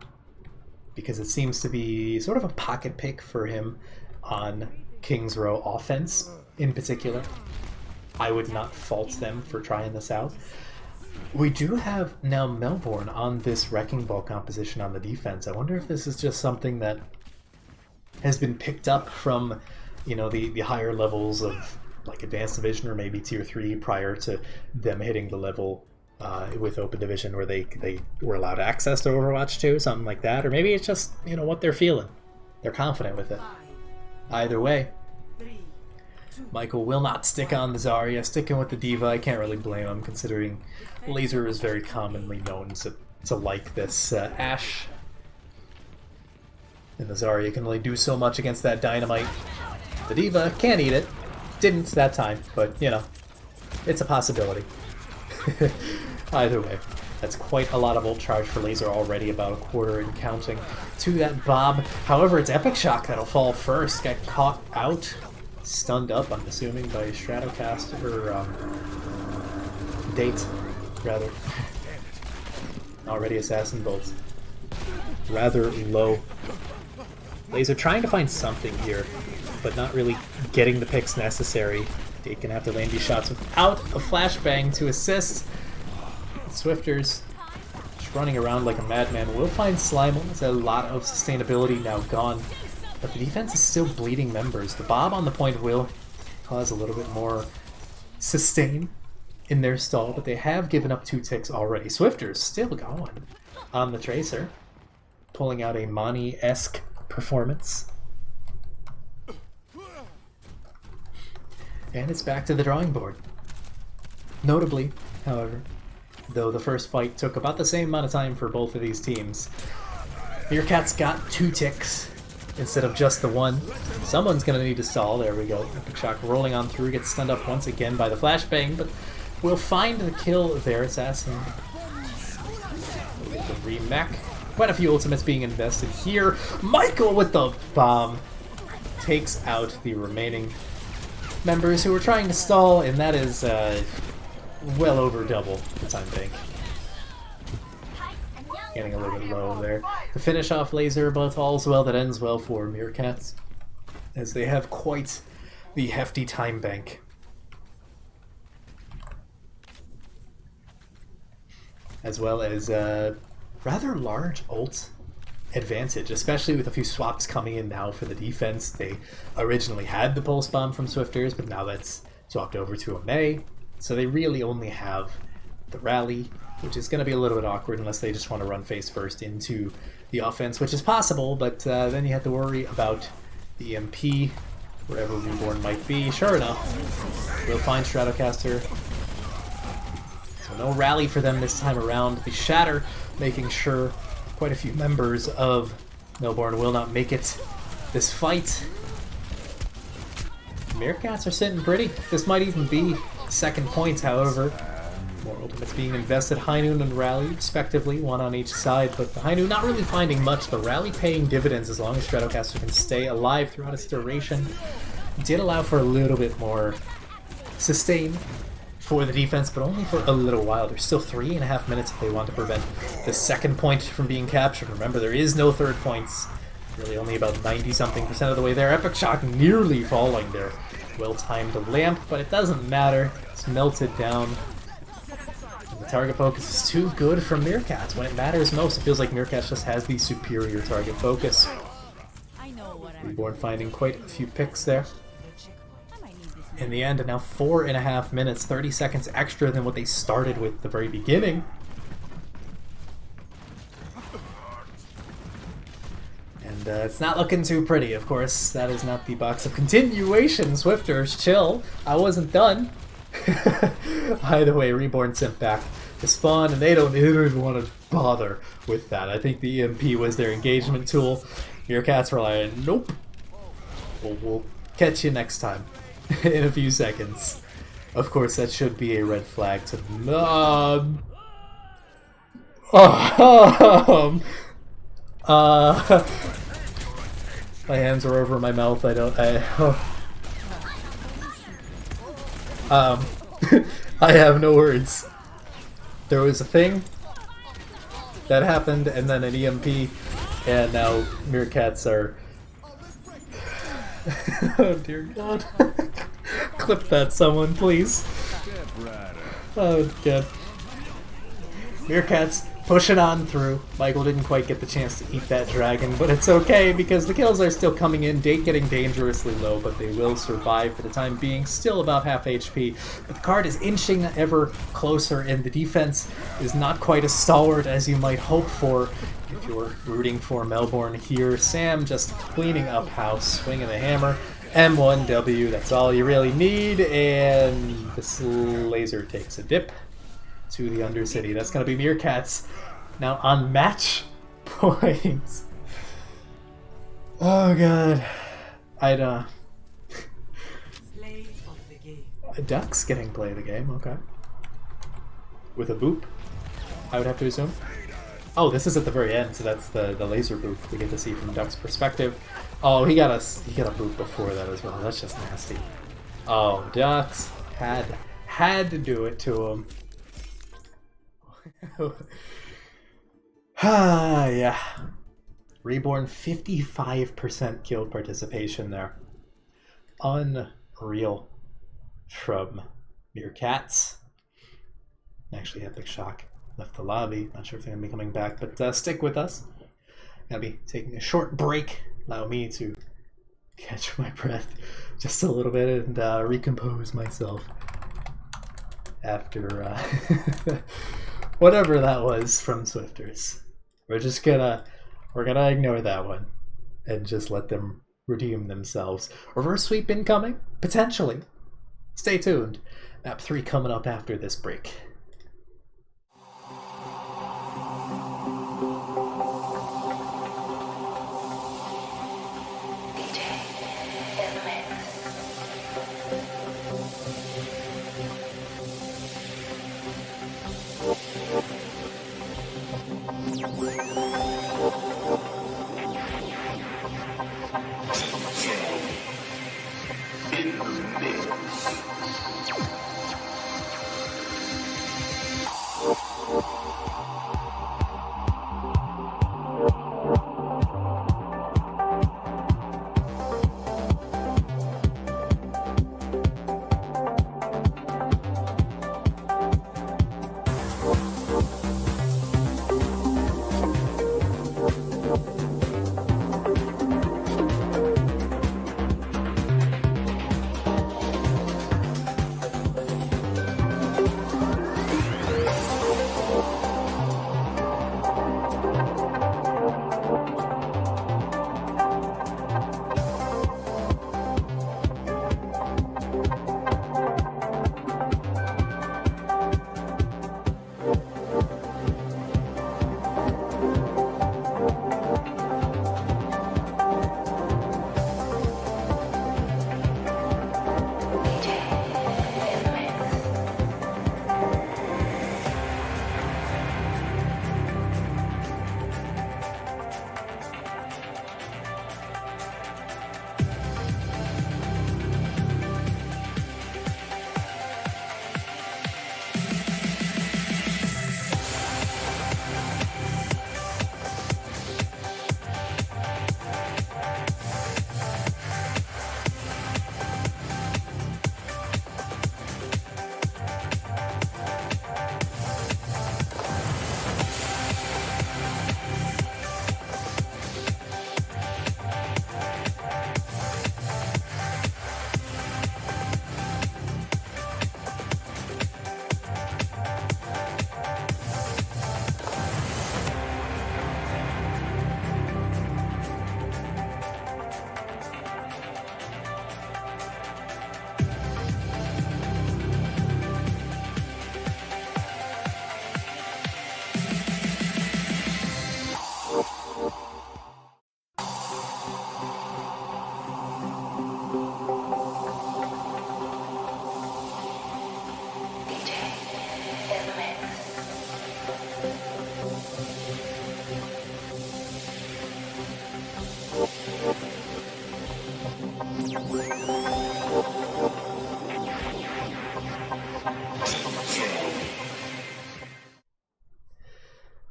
because it seems to be sort of a pocket pick for him on King's Row offense in particular. I would not fault them for trying this out. We do have now Melbourne on this Wrecking Ball composition on the defense. I wonder if this is just something that has been picked up from, you know, the higher levels of like Advanced Division or maybe Tier 3 prior to them hitting the level with Open Division where they were allowed access to Overwatch 2, something like that. Or maybe it's just, you know, what they're feeling. They're confident with it. Either way, Michael will not stick on the Zarya, sticking with the D.Va. I can't really blame him, considering Laser is very commonly known to like this Ashe. And the Zarya can only do so much against that Dynamite. The D.Va can't eat it. Didn't that time, but, you know, it's a possibility. Either way, that's quite a lot of ult charge for Laser already, about a quarter and counting to that Bob. However, it's Epic Shock that'll fall first. Got caught out, stunned up, I'm assuming, by Stratocaster, or Date, rather. Already Assassin Bolts. Rather low. Laser trying to find something here, but not really getting the picks necessary. Date gonna have to land these shots without a flashbang to assist. Swifters just running around like a madman. Will find Slime. There's a lot of sustainability now gone, but the defense is still bleeding members. The Bob on the point will cause a little bit more sustain in their stall, but they have given up 2 ticks already. Swifters still going on the Tracer, pulling out a Mani-esque performance. And it's back to the drawing board. Notably, however, though the first fight took about the same amount of time for both of these teams, Meerkat's got 2 ticks instead of just the 1. Someone's going to need to stall. There we go. Epic Shock rolling on through, gets stunned up once again by the flashbang, but will find the kill there. Assassin. The remech. Quite a few ultimates being invested here. Michael with the bomb takes out the remaining members who were trying to stall, and that is well over double the time bank. Getting a little bit low there. To finish off Laser, but all's well that ends well for Meerkats, as they have quite the hefty time bank. As well as a rather large ult advantage, especially with a few swaps coming in now for the defense. They originally had the Pulse Bomb from Swifters, but now that's swapped over to a Mei. So they really only have the Rally, which is going to be a little bit awkward unless they just want to run face first into the offense, which is possible, but then you have to worry about the EMP, wherever Reborn might be. Sure enough, we'll find Stratocaster. So no Rally for them this time around. The Shatter making sure quite a few members of Melbourne will not make it this fight. Meerkats are sitting pretty. This might even be second points, however. More ultimates being invested. High Noon and Rally, respectively, 1 on each side, but the High Noon not really finding much. The Rally paying dividends as long as Stratocaster can stay alive throughout its duration. Did allow for a little bit more sustain for the defense, but only for a little while. There's still 3.5 minutes if they want to prevent the second point from being captured. Remember, there is no third points. Really only about 90-something% of the way there. Epic Shock nearly falling there well-timed lamp, but it doesn't matter. It's melted down. The target focus is too good for Meerkat. When it matters most, it feels like Meerkat just has the superior target focus. Reborn finding quite a few picks there. In the end, now 4.5 minutes, 30 seconds extra than what they started with at the very beginning. And it's not looking too pretty, of course. That is not the box of continuation. Swifters, chill. I wasn't done. Either way, Reborn sent back to spawn, and they don't even want to bother with that. I think the EMP was their engagement tool. Meerkats were like, nope. We'll catch you next time in a few seconds. Of course, that should be a red flag to them. My hands are over my mouth. I have no words. There was a thing that happened, and then an EMP, and now Meerkats are... Oh dear God. Clip that, someone, please. Oh God. Meerkats pushing on through. Michael didn't quite get the chance to eat that dragon, but it's okay because the kills are still coming in. Date getting dangerously low, but they will survive for the time being. Still about half HP. But the card is inching ever closer, and the defense is not quite as stalwart as you might hope for if you're rooting for Melbourne here. Sam just cleaning up house, swinging the hammer. M1W, that's all you really need, and this laser takes a dip to the Undercity. That's going to be Meerkats now on match points. Oh God. Duck's getting play of the game, okay. With a boop, I would have to assume. Oh, this is at the very end, so that's the laser boop we get to see from Duck's perspective. Oh, he got a boop before that as well. That's just nasty. Oh, Ducks had to do it to him. Yeah. Reborn 55% kill participation there. Unreal from Meerkats. Actually, Epic Shock left the lobby. Not sure if they're going to be coming back, but stick with us. Gonna be taking a short break. Allow me to catch my breath just a little bit and recompose myself after whatever that was from Swifters. We're gonna ignore that one and just let them redeem themselves. Reverse sweep incoming? Potentially. Stay tuned. Map 3 coming up after this break.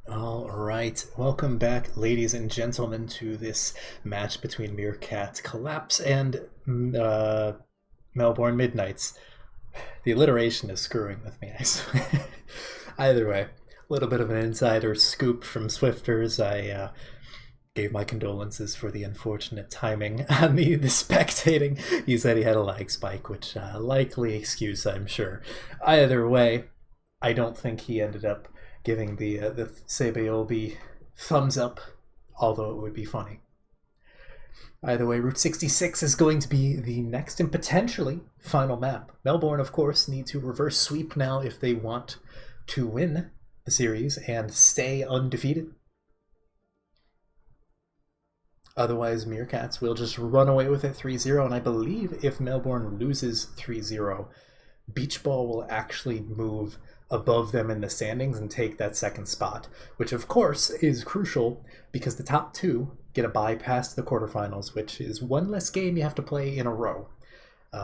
Alright, welcome back, ladies and gentlemen, to this match between Meerkat Kollapse and Melbourne Midnights. The alliteration is screwing with me, I swear. Either way, a little bit of an insider scoop from Swifters. I gave my condolences for the unfortunate timing on the spectating. He said he had a lag spike, which likely excuse, I'm sure. Either way, I don't think he ended up giving the Sebeobi thumbs up, although it would be funny. Either way, Route 66 is going to be the next and potentially final map. Melbourne, of course, need to reverse sweep now if they want to win the series and stay undefeated. Otherwise, Meerkats will just run away with it 3-0, and I believe if Melbourne loses 3-0, Beach Ball will actually move above them in the standings and take that second spot, which of course is crucial because the top two get a bye past the quarterfinals, which is one less game you have to play in a row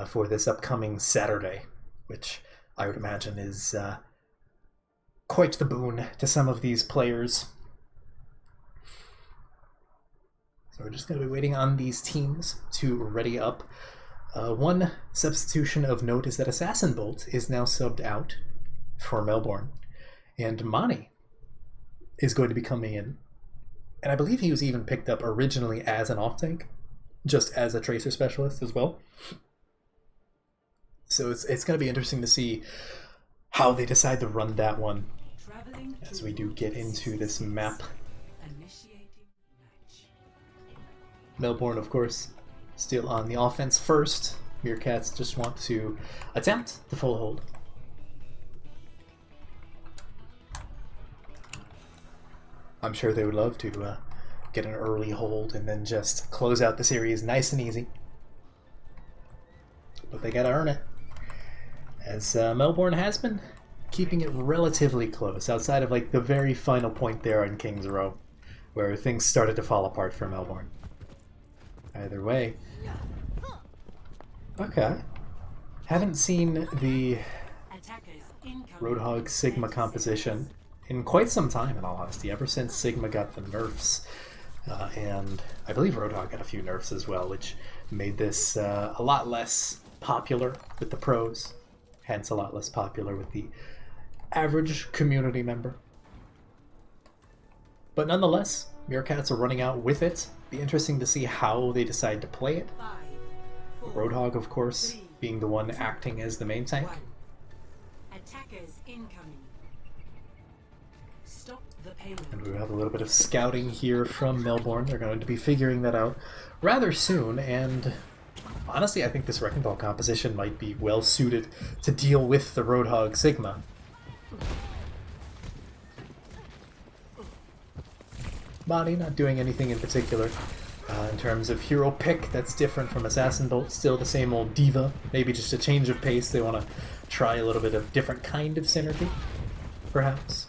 for this upcoming Saturday, which I would imagine is quite the boon to some of these players. So we're just going to be waiting on these teams to ready up. One substitution of note is that Assassin Bolt is now subbed out for Melbourne, and Mani is going to be coming in, and I believe he was even picked up originally as an off-tank, just as a tracer specialist as well. So it's going to be interesting to see how they decide to run that one as we do get into this map. Melbourne, of course, still on the offense first. Meerkats just want to attempt the full hold. I'm sure they would love to get an early hold and then just close out the series nice and easy. But they gotta earn it. As Melbourne has been keeping it relatively close, outside of like the very final point there on Kings Row, where things started to fall apart for Melbourne. Either way. Okay. Haven't seen the Roadhog Sigma composition in quite some time, in all honesty, ever since Sigma got the nerfs. And I believe Roadhog got a few nerfs as well, which made this a lot less popular with the pros, hence a lot less popular with the average community member. But nonetheless, Meerkats are running out with it. Be interesting to see how they decide to play it. Roadhog, of course, being the one acting as the main tank. Attackers incoming. And we have a little bit of scouting here from Melbourne. They're going to be figuring that out rather soon, and honestly, I think this Wrecking Ball composition might be well suited to deal with the Roadhog Sigma. Mani not doing anything in particular in terms of hero pick that's different from Assassin Bolt. Still the same old diva, maybe just a change of pace. They want to try a little bit of different kind of synergy, perhaps.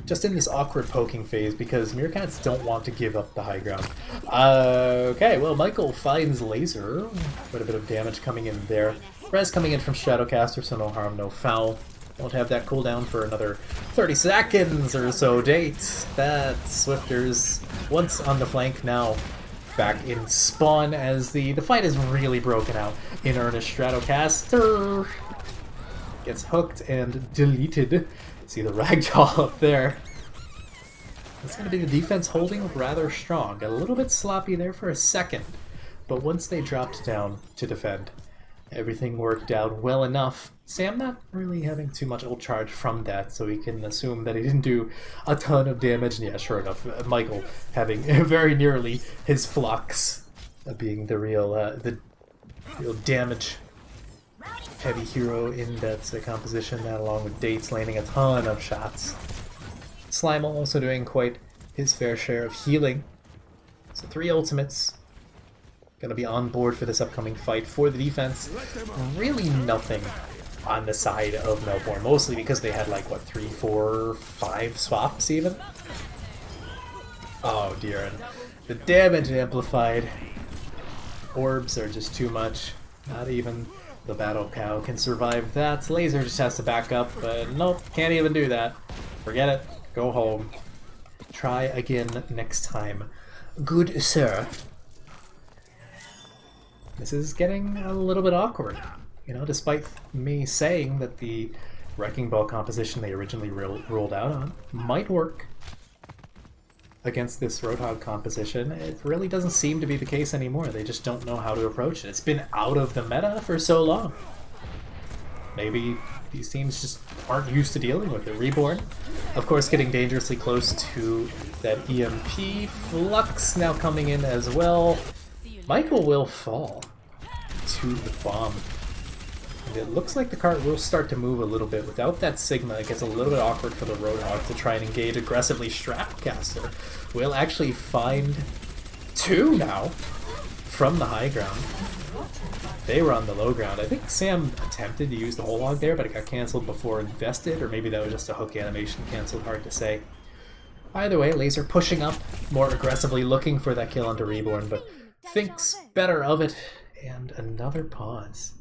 Just in this awkward poking phase because Meerkats don't want to give up the high ground. Okay, well, Michael finds Laser. Quite a bit of damage coming in there. Res coming in from Shadowcaster, so no harm, no foul. Won't have that cooldown for another 30 seconds or so. Date. That Swifters once on the flank, now back in spawn as the fight is really broken out in earnest. Shadowcaster gets hooked and deleted. See the ragdoll up there. It's going to be the defense holding rather strong. Got a little bit sloppy there for a second, but once they dropped down to defend, everything worked out well enough. Sam not really having too much ult charge from that, so we can assume that he didn't do a ton of damage. And yeah, sure enough, Michael having very nearly his flux being the real damage heavy hero in that composition, that along with Dates landing a ton of shots. Slime also doing quite his fair share of healing. So 3 ultimates. Gonna be on board for this upcoming fight for the defense. Really nothing on the side of Melbourne, mostly because they had like, what, 3, 4, 5 swaps even? Oh dear, and the damage amplified. Orbs are just too much. Not even the Battle Cow can survive that. Laser just has to back up, but nope, can't even do that. Forget it. Go home. Try again next time. Good sir. This is getting a little bit awkward. You know, despite me saying that the Wrecking Ball composition they originally rolled out on might work against this Roadhog composition, it really doesn't seem to be the case anymore. They just don't know how to approach it. It's been out of the meta for so long. Maybe these teams just aren't used to dealing with it. Reborn, of course, getting dangerously close to that EMP. Flux now coming in as well. Michael will fall to the bomb. And it looks like the cart will start to move a little bit. Without that Sigma, it gets a little bit awkward for the Roadhog to try and engage aggressively. Strapcaster will actually find 2 now from the high ground. They were on the low ground. I think Sam attempted to use the whole log there, but it got cancelled before invested, or maybe that was just a hook animation cancelled, hard to say. Either way, Laser pushing up more aggressively, looking for that kill onto Reborn, but thinks better of it, and another pause.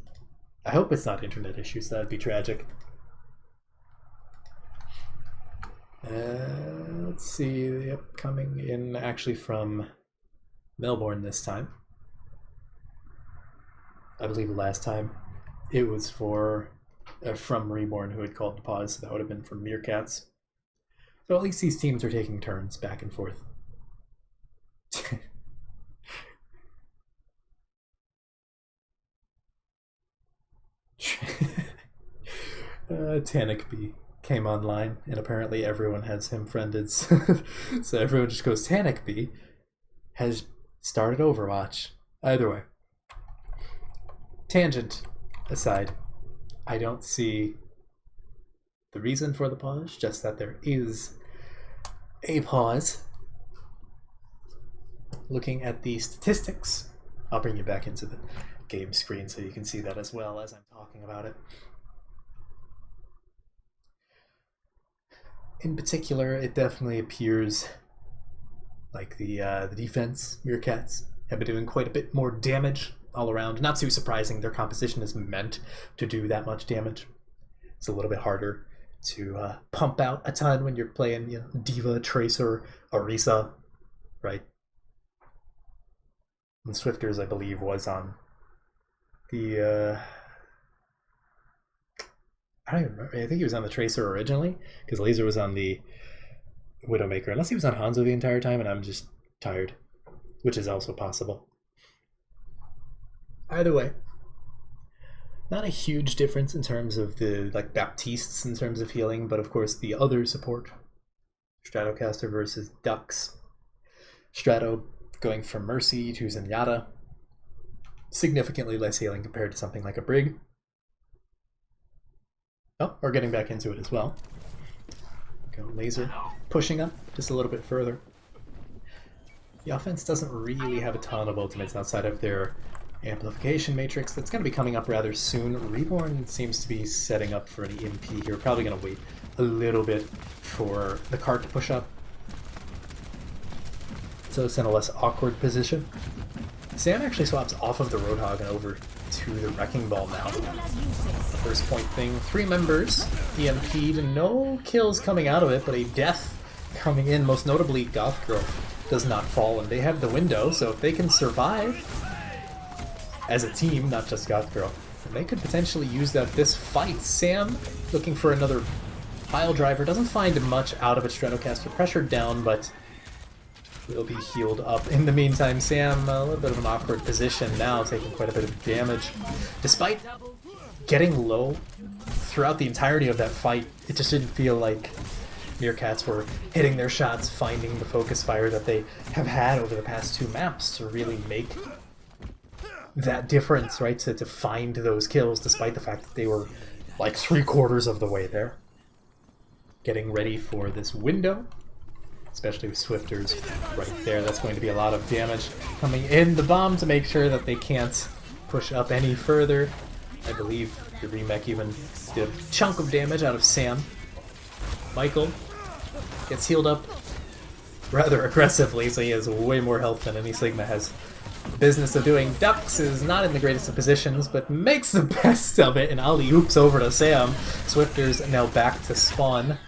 I hope it's not internet issues, that'd be tragic. Let's see, yep, coming in actually from Melbourne this time. I believe the last time it was from Reborn, who had called the pause, so that would have been from Meerkats. So at least these teams are taking turns back and forth. Tanakby came online, and apparently everyone has him friended. So everyone just goes, Tanakby has started Overwatch. Either way. Tangent aside, I don't see the reason for the pause, just that there is a pause. Looking at the statistics, I'll bring you back into the game screen so you can see that as well as I'm talking about it. In particular, it definitely appears like the defense, Meerkats, have been doing quite a bit more damage all around. Not too surprising, their composition is meant to do that much damage. It's a little bit harder to pump out a ton when you're playing, you know, Diva, Tracer, Orisa, right? And Swifters, I believe, was on the I don't even remember. I think he was on the Tracer originally, because Laser was on the Widowmaker, unless he was on Hanzo the entire time and I'm just tired, which is also possible. Either way, not a huge difference in terms of the Baptistes in terms of healing, but of course the other support, Stratocaster versus Dux. Strato going from Mercy to Zenyatta, significantly less healing compared to something like a Brig. Oh, we're getting back into it as well. Go Laser, pushing up just a little bit further. The offense doesn't really have a ton of ultimates outside of their amplification matrix. That's going to be coming up rather soon. Reborn seems to be setting up for an EMP here. Probably going to wait a little bit for the cart to push up, so it's in a less awkward position. Sam actually swaps off of the Roadhog and over to the Wrecking Ball now. The first point thing, 3 members EMP'd, no kills coming out of it, but a death coming in. Most notably, Goth Girl does not fall, and they have the window, so if they can survive as a team, not just Goth Girl, then they could potentially use that this fight. Sam looking for another pile driver, doesn't find much out of it. Stratocaster pressured down, but will be healed up. In the meantime, Sam, a little bit of an awkward position now, taking quite a bit of damage. Despite getting low throughout the entirety of that fight, it just didn't feel like Meerkats were hitting their shots, finding the focus fire that they have had over the past 2 maps to really make that difference, right? To find those kills, despite the fact that they were like 3/4 of the way there. Getting ready for this window, especially with Swifters right there. That's going to be a lot of damage coming in the bomb to make sure that they can't push up any further. I believe the remech even did a chunk of damage out of Sam. Michael gets healed up rather aggressively, so he has way more health than any Sigma has business of doing. Dux is not in the greatest of positions, but makes the best of it, and alley-oops over to Sam. Swifter's now back to spawn.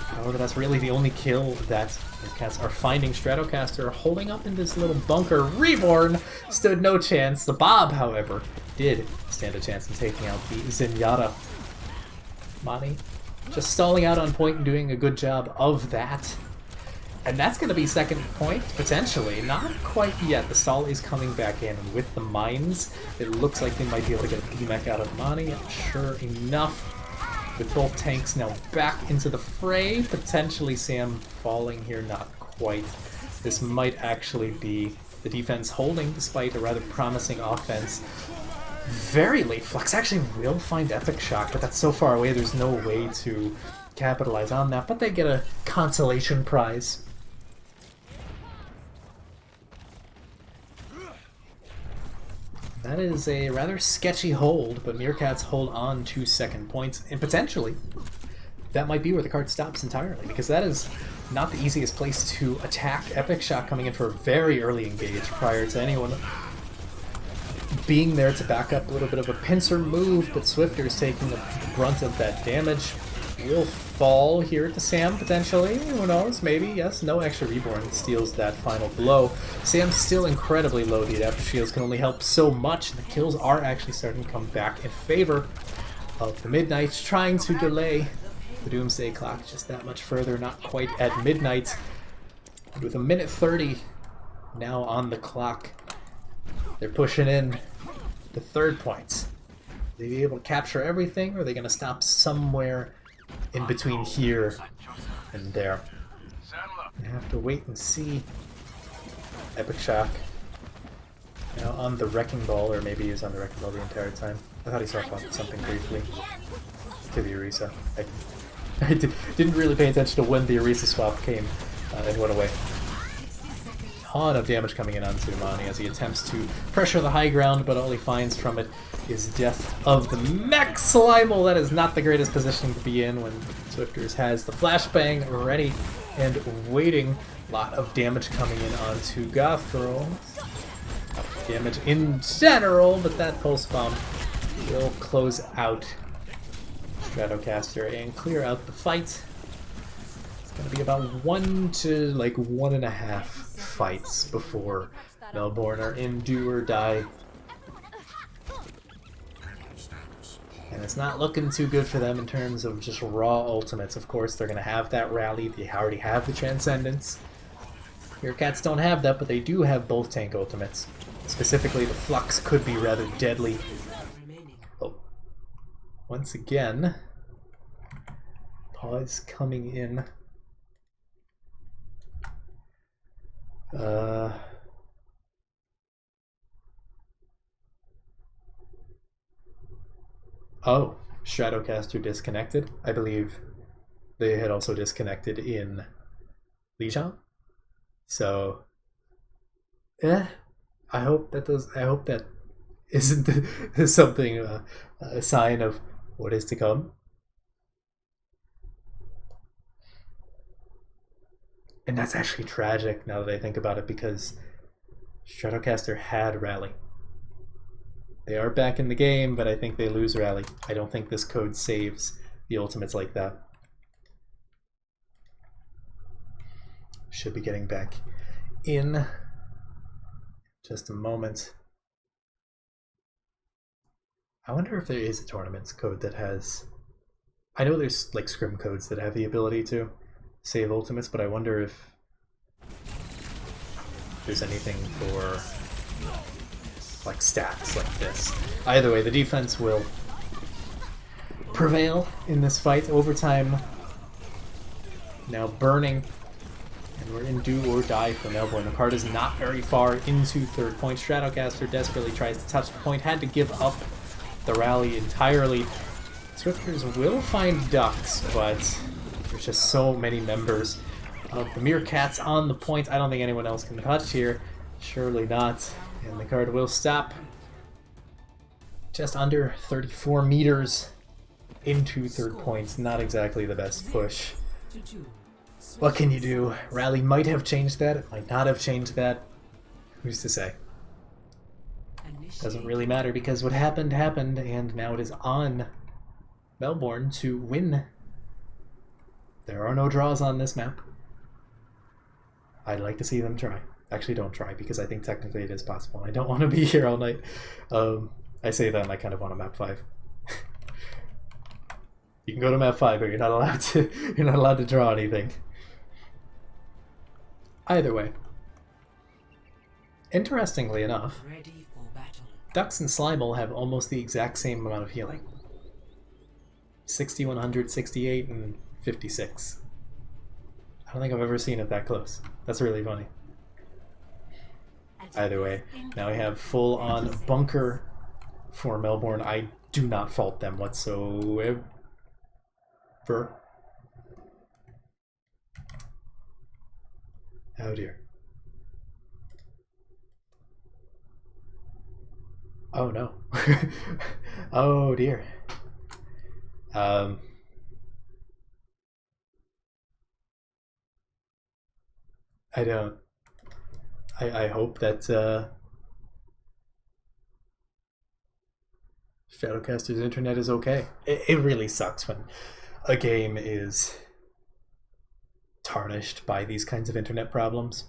However, that's really the only kill that Meerkats are finding. Stratocaster holding up in this little bunker. Reborn stood no chance. The Bob, however, did stand a chance in taking out the Zenyatta. Mani just stalling out on point and doing a good job of that. And that's going to be second point, potentially. Not quite yet. The stall is coming back in, and with the mines, it looks like they might be able to get a PMech out of Mani. And sure enough, with both tanks now back into the fray, potentially Sam falling here, not quite. This might actually be the defense holding, despite a rather promising offense. Very late Flux actually will find Epic Shock, but that's so far away there's no way to capitalize on that, but they get a consolation prize. That is a rather sketchy hold, but Meerkats hold on to second points, and potentially that might be where the card stops entirely, because that is not the easiest place to attack. Epic Shock coming in for a very early engage prior to anyone being there to back up. A little bit of a pincer move, but Swifter's taking the brunt of that damage. Will fall here to Sam, potentially. Who knows? Maybe. Yes. No extra Reborn steals that final blow. Sam's still incredibly low. The adaptive shields can only help so much, and the kills are actually starting to come back in favor of the Midnights, trying to delay the Doomsday Clock just that much further. Not quite at midnight. With a minute 30 now on the clock, they're pushing in the third point. Will they be able to capture everything, or are they going to stop somewhere in between here and there? I have to wait and see. Epic Shock now on the Wrecking Ball, or maybe he's on the Wrecking Ball the entire time. I thought he saw something briefly to the Orisa. I didn't really pay attention to when the Orisa swap came and went away. Ton of damage coming in onto Mani as he attempts to pressure the high ground, but all he finds from it is death of the mech Slimal. That is not the greatest positioning to be in when Swifters has the flashbang ready and waiting. A lot of damage coming in onto Gothgirl. Damage in general, but that pulse bomb will close out Stratocaster and clear out the fight. It's going to be about 1 to like 1.5 fights before Melbourne are in do or die. And it's not looking too good for them in terms of just raw ultimates. Of course, they're going to have that rally. They already have the Transcendence. Meerkats don't have that, but they do have both tank ultimates. Specifically, the Flux could be rather deadly. Oh. Once again, pause coming in. Oh, Stratocaster disconnected. I believe they had also disconnected in Lijiang. So, I hope that isn't something a sign of what is to come. And that's actually tragic now that I think about it, because Stratocaster had Rally. They are back in the game, but I think they lose Rally. I don't think this code saves the ultimates like that. Should be getting back in just a moment. I wonder if there is a tournaments code that has... I know there's like scrim codes that have the ability to save ultimates, but I wonder if there's anything for like stats like this. Either way, the defense will prevail in this fight. Overtime now burning, and we're in do or die for Melbourne. The card is not very far into third point. Stratocaster desperately tries to touch the point, had to give up the rally entirely. Swifters will find Ducks, but there's just so many members of the Meerkats on the point. I don't think anyone else can touch here. Surely not. And the card will stop. Just under 34 meters into third points. Not exactly the best push. What can you do? Rally might have changed that. It might not have changed that. Who's to say? Doesn't really matter because what happened happened, and now it is on Melbourne to win. There are no draws on this map. I'd like to see them try. Actually, don't try because I think technically it is possible. I don't want to be here all night. I say that and I kind of want a map 5. You can go to map 5, but you're not allowed to. You're not allowed to draw anything. Either way, interestingly enough, Ducks and Slimal have almost the exact same amount of healing. 6100, 68, and 56. I don't think I've ever seen it that close. That's really funny. Either way, now we have full-on bunker for Melbourne. I do not fault them whatsoever. Oh dear. Oh no. Oh dear. I hope that Shadowcaster's internet is okay. It really sucks when a game is tarnished by these kinds of internet problems,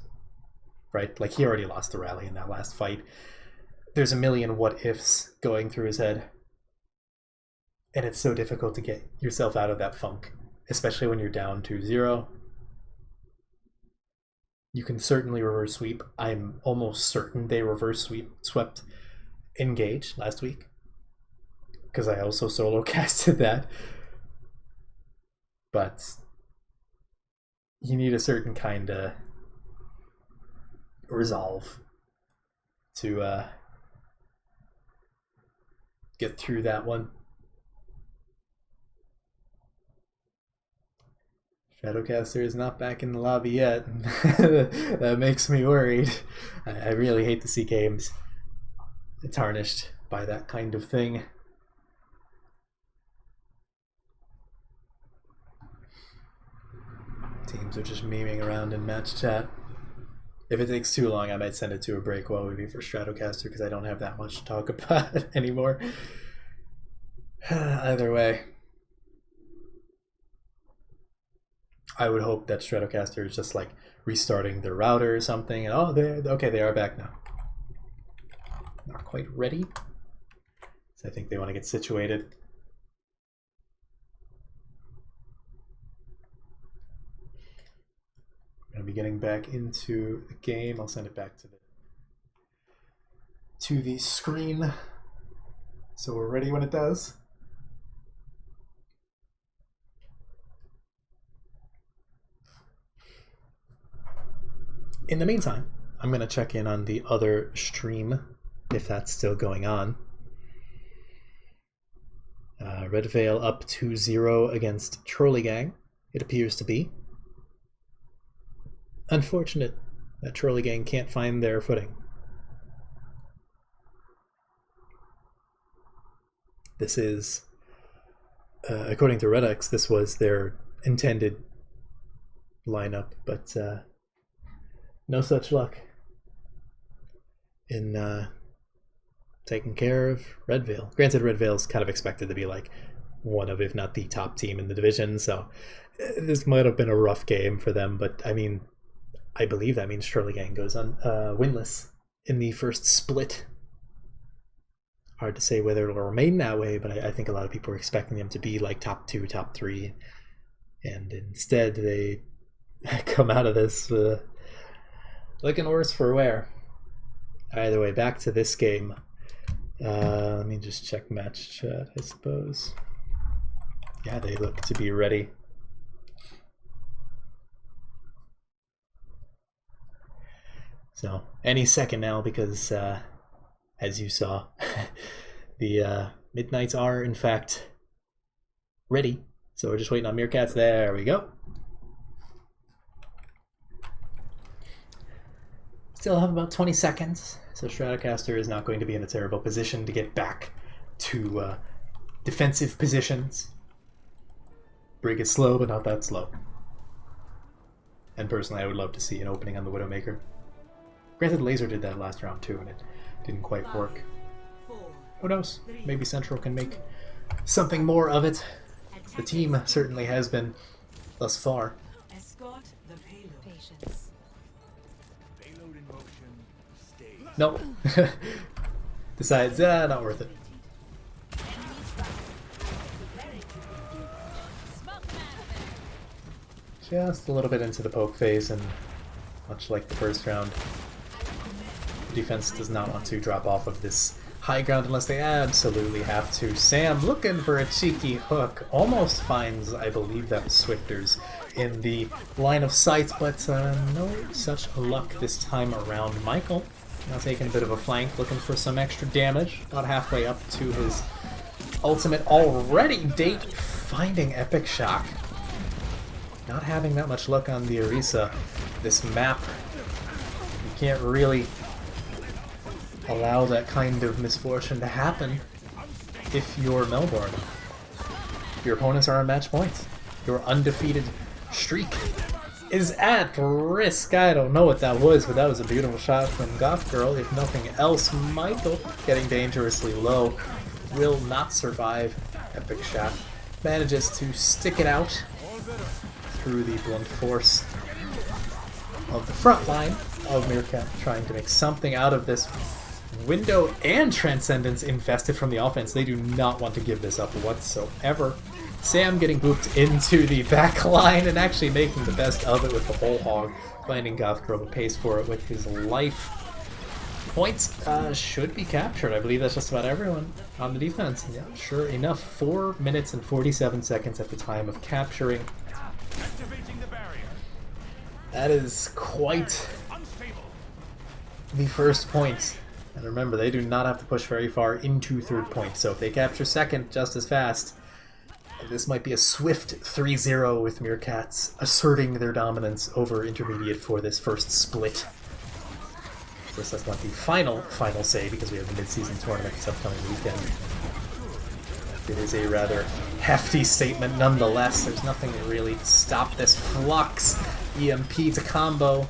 right? Like, he already lost the rally in that last fight. There's a million what-ifs going through his head, and it's so difficult to get yourself out of that funk, especially when you're down 2-0. You can certainly reverse sweep. I'm almost certain they swept Engage last week, because I also solo casted that. But you need a certain kind of resolve to get through that one. Shadowcaster is not back in the lobby yet. That makes me worried. I really hate to see games tarnished by that kind of thing. Teams are just memeing around in match chat. If it takes too long, I might send it to a break while we wait for Stratocaster, because I don't have that much to talk about anymore. Either way, I would hope that Stratocaster is just like restarting their router or something. And oh, they are back now. Not quite ready. So I think they want to get situated. Going to be getting back into the game. I'll send it back to the screen, so we're ready when it does. In the meantime, I'm going to check in on the other stream, if that's still going on. Red Veil up 2-0 against Trolley Gang, it appears to be. Unfortunate that Trolley Gang can't find their footing. This is, according to RedX, this was their intended lineup, but no such luck in taking care of Red Veil. Granted, Red Veil's kind of expected to be like one of, if not the top team in the division, so this might have been a rough game for them, but I mean, I believe that means Trolley Gang goes on winless in the first split. Hard to say whether it'll remain that way, but I think a lot of people are expecting them to be like top 2, top 3, and instead they come out of this looking worse for wear. Either way, back to this game. Let me just check match chat, I suppose. Yeah, they look to be ready. So, any second now, because as you saw, the Midnights are in fact ready. So we're just waiting on Meerkats. There we go. Still have about 20 seconds, so Stratocaster is not going to be in a terrible position to get back to defensive positions. Brig is slow, but not that slow. And personally, I would love to see an opening on the Widowmaker. Granted, Laser did that last round too, and it didn't quite work. Who knows? Maybe Central can make something more of it. The team certainly has been thus far. Escort the payload. Patience. Payload in motion. Stay. Nope. Decides, not worth it. Just a little bit into the poke phase, and much like the first round, the defense does not want to drop off of this high ground unless they absolutely have to. Sam looking for a cheeky hook, almost finds, I believe that was Swifters in the line of sight, but no such luck this time around. Michael now taking a bit of a flank, looking for some extra damage, about halfway up to his ultimate already. Date finding Epic Shock. Not having that much luck on the Orisa. This map, you can't really allow that kind of misfortune to happen if you're Melbourne. Your opponents are on match points. Your undefeated streak is at risk. I don't know what that was, but that was a beautiful shot from Goth Girl. If nothing else, Michael, getting dangerously low, will not survive. Epic Shot manages to stick it out through the blunt force of the front line of Meerkat, trying to make something out of this. Window and Transcendence invested from the offense. They do not want to give this up whatsoever. Sam getting booped into the back line and actually making the best of it with the whole hog, finding Goth Girl, but pays for it with his life. Points should be captured. I believe that's just about everyone on the defense. Yeah, sure enough. 4 minutes and 47 seconds at the time of capturing. Activating the barrier. That is quite the first point. And remember, they do not have to push very far into third point, so if they capture second just as fast, this might be a swift 3-0 with Meerkats asserting their dominance over intermediate for this first split. Of course, that's not the final say, because we have the mid-season tournament this upcoming weekend. It is a rather hefty statement nonetheless. There's nothing to really stop this flux. EMP to combo.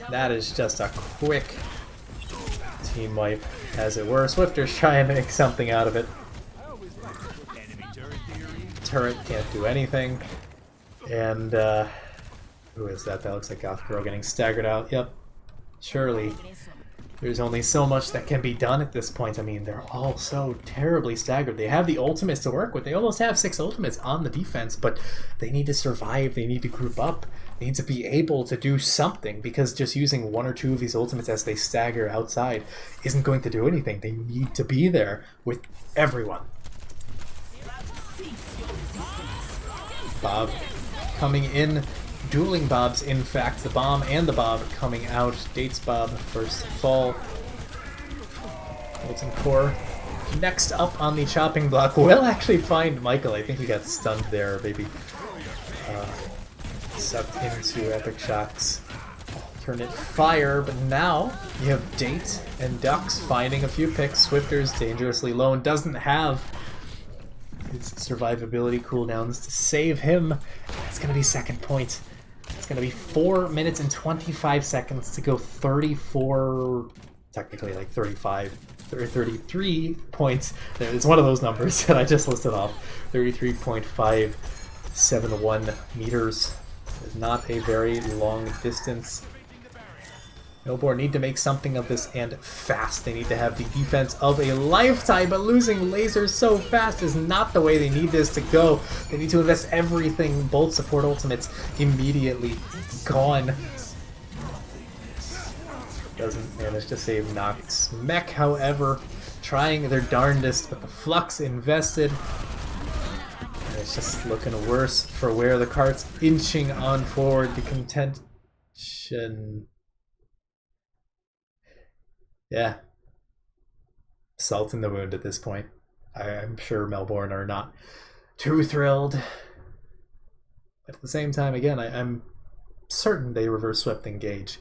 That is just a quick team wipe, as it were. Swifter's trying to make something out of it. Enemy turret theory. Turret can't do anything. And, who is that? That looks like Goth Girl getting staggered out. Yep. Surely. There's only so much that can be done at this point. I mean, they're all so terribly staggered. They have the ultimates to work with. They almost have 6 ultimates on the defense, but they need to survive. They need to group up. They need to be able to do something, because just using 1 or 2 of these ultimates as they stagger outside isn't going to do anything. They need to be there with everyone. Bob coming in. Dueling Bobs, in fact. The bomb and the Bob coming out. Dates Bob first to fall. Molten Core next up on the chopping block. Will actually find Michael. I think he got stunned there, maybe sucked into Epic Shock's alternate fire. But now you have Date and Ducks finding a few picks. Swifter's dangerously low and doesn't have his survivability cooldowns to save him. It's going to be second point. It's going to be 4 minutes and 25 seconds to go 34, technically like 35, 33 points. It's one of those numbers that I just listed off. 33.571 meters. It's not a very long distance. Melbourne need to make something of this, and fast. They need to have the defense of a lifetime, but losing lasers so fast is not the way they need this to go. They need to invest everything. Both support ultimates immediately gone. Doesn't manage to save Noct's mech, however, trying their darndest, but the flux invested. And it's just looking worse for where the cart's inching on forward. The contention... Yeah. Salt in the wound at this point. I'm sure Melbourne are not too thrilled. But at the same time, again, I'm certain they reverse swept engage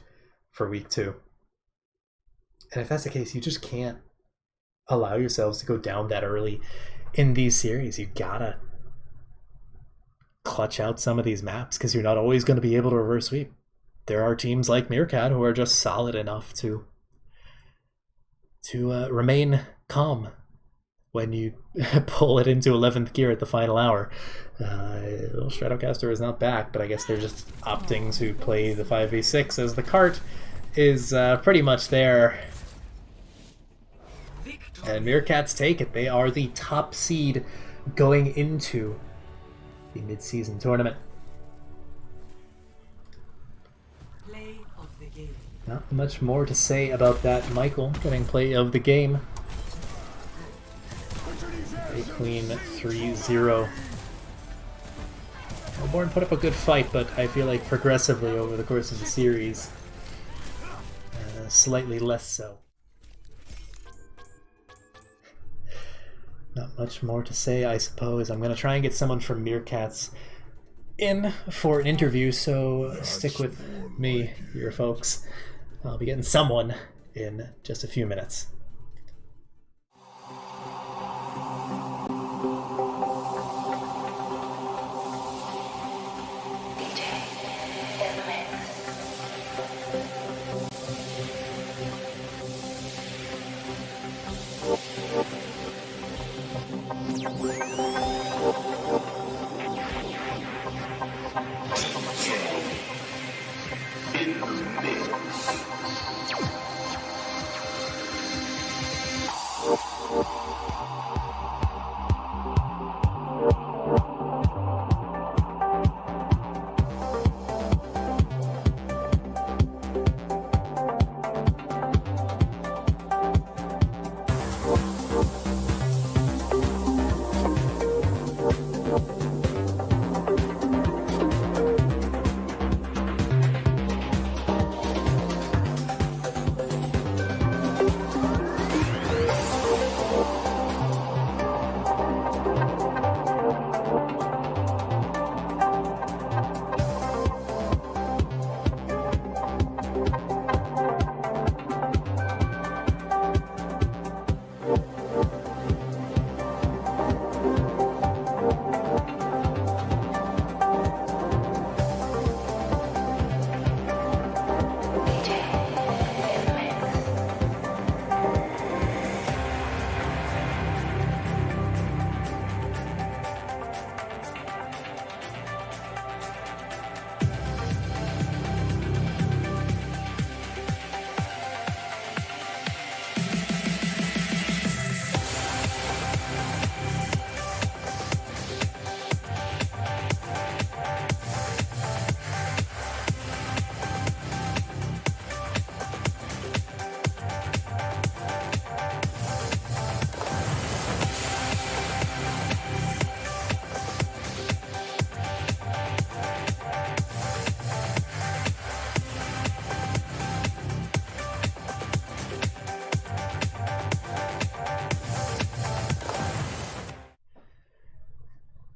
for week 2. And if that's the case, you just can't allow yourselves to go down that early in these series. You gotta clutch out some of these maps because you're not always going to be able to reverse sweep. There are teams like Meerkat who are just solid enough to remain calm when you pull it into 11th gear at the final hour. Stratocaster is not back, but I guess they're just opting to play the 5v6 as the cart is pretty much there. And Meerkats take it. They are the top seed going into the mid-season tournament. Play of the game. Not much more to say about that. Michael getting play of the game. A clean 3-0. Melbourne put up a good fight, but I feel like progressively over the course of the series, slightly less so. Not much more to say, I suppose. I'm going to try and get someone from Meerkats in for an interview, so stick with me here, folks. I'll be getting someone in just a few minutes.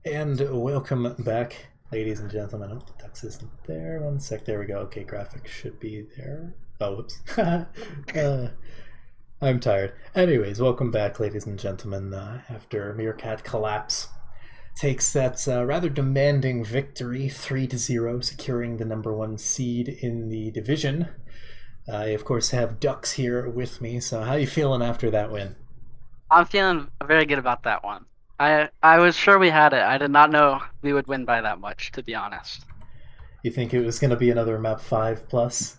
And welcome back, ladies and gentlemen. Oh, Tux isn't there. One sec. There we go. Okay, graphics should be there. Oh, whoops. I'm tired. Anyways, welcome back, ladies and gentlemen. After Meerkat Kollapse takes that rather demanding victory, 3-0, securing the #1 seed in the division. I, of course, have Ducks here with me. So how you feeling after that win? I'm feeling very good about that one. I was sure we had it. I did not know we would win by that much, to be honest. You think it was going to be another map 5+?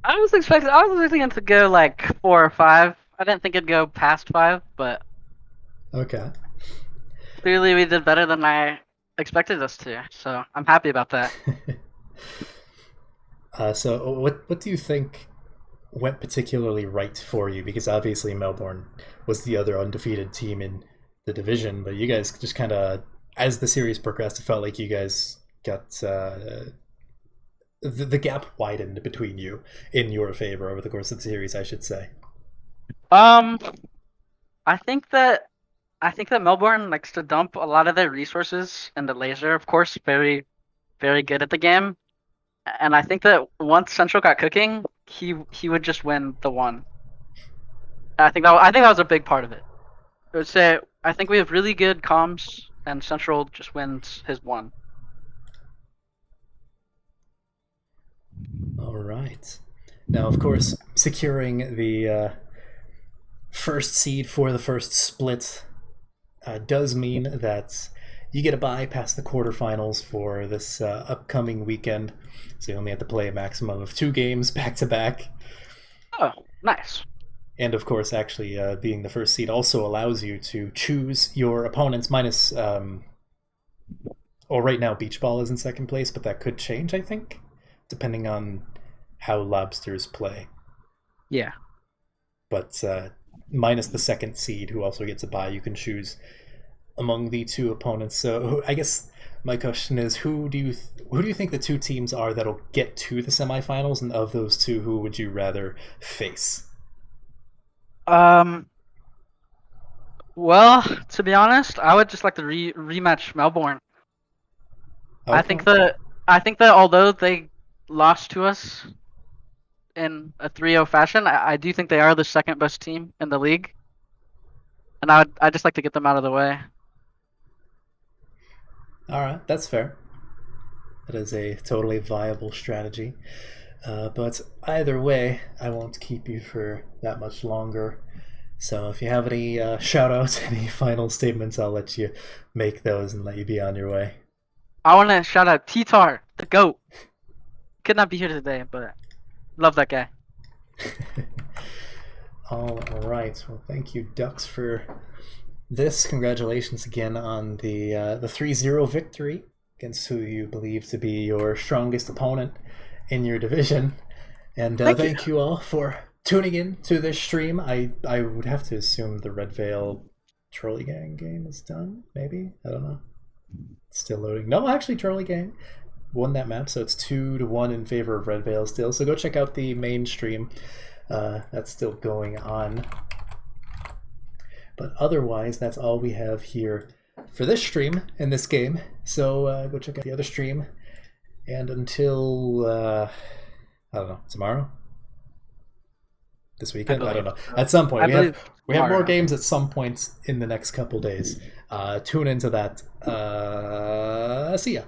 I was expecting it to go like 4 or 5. I didn't think it'd go past 5, but Okay. clearly we did better than I expected us to. So I'm happy about that. So what do you think went particularly right for you? Because obviously Melbourne was the other undefeated team in the division, but you guys just kind of, as the series progressed, it felt like you guys got the gap widened between you in your favor over the course of the series, I should say. I think that Melbourne likes to dump a lot of their resources into Laser. Of course, very, very good at the game. And I think that once Central got cooking, he would just win the one. I think that was a big part of it. I would say I think we have really good comms, and Central just wins his one. All right. Now, of course, securing the first seed for the first split does mean that you get a bye past the quarterfinals for this upcoming weekend. So you only have to play a maximum of 2 games back to back. Oh, nice. And of course, actually, being the first seed also allows you to choose your opponents minus. Well, right now, Beach Ball is in second place, but that could change, I think, depending on how Lobsters play. Yeah. But minus the second seed, who also gets a bye, you can choose among the 2 opponents. So I guess my question is, who do you think the 2 teams are that'll get to the semifinals, and of those 2, who would you rather face? Um. Well, to be honest, I would just like to rematch Melbourne. I Okay. think that although they lost to us in a 3-0 fashion, I do think they are the second best team in the league, and I just like to get them out of the way. All right, that's fair. That is a totally viable strategy. But either way, I won't keep you for that much longer. So if you have any shout outs, any final statements, I'll let you make those and let you be on your way. I want to shout out T-Tar, the GOAT. Could not be here today, but love that guy. All right. Well, thank you, Ducks, for this. Congratulations again on the 3-0 victory against who you believe to be your strongest opponent in your division. And thank you all for tuning in to this stream. I would have to assume the Red Veil Trolley Gang game is done. Maybe, I don't know. It's still loading. No, actually, Trolley Gang won that map, so it's 2-1 in favor of Red Veil still. So go check out the main stream. That's still going on. But otherwise, that's all we have here for this stream in this game. So go check out the other stream. And until I don't know, tomorrow, this weekend, I don't know. At some point, we have more games at some point in the next couple days. Tune into that. See ya.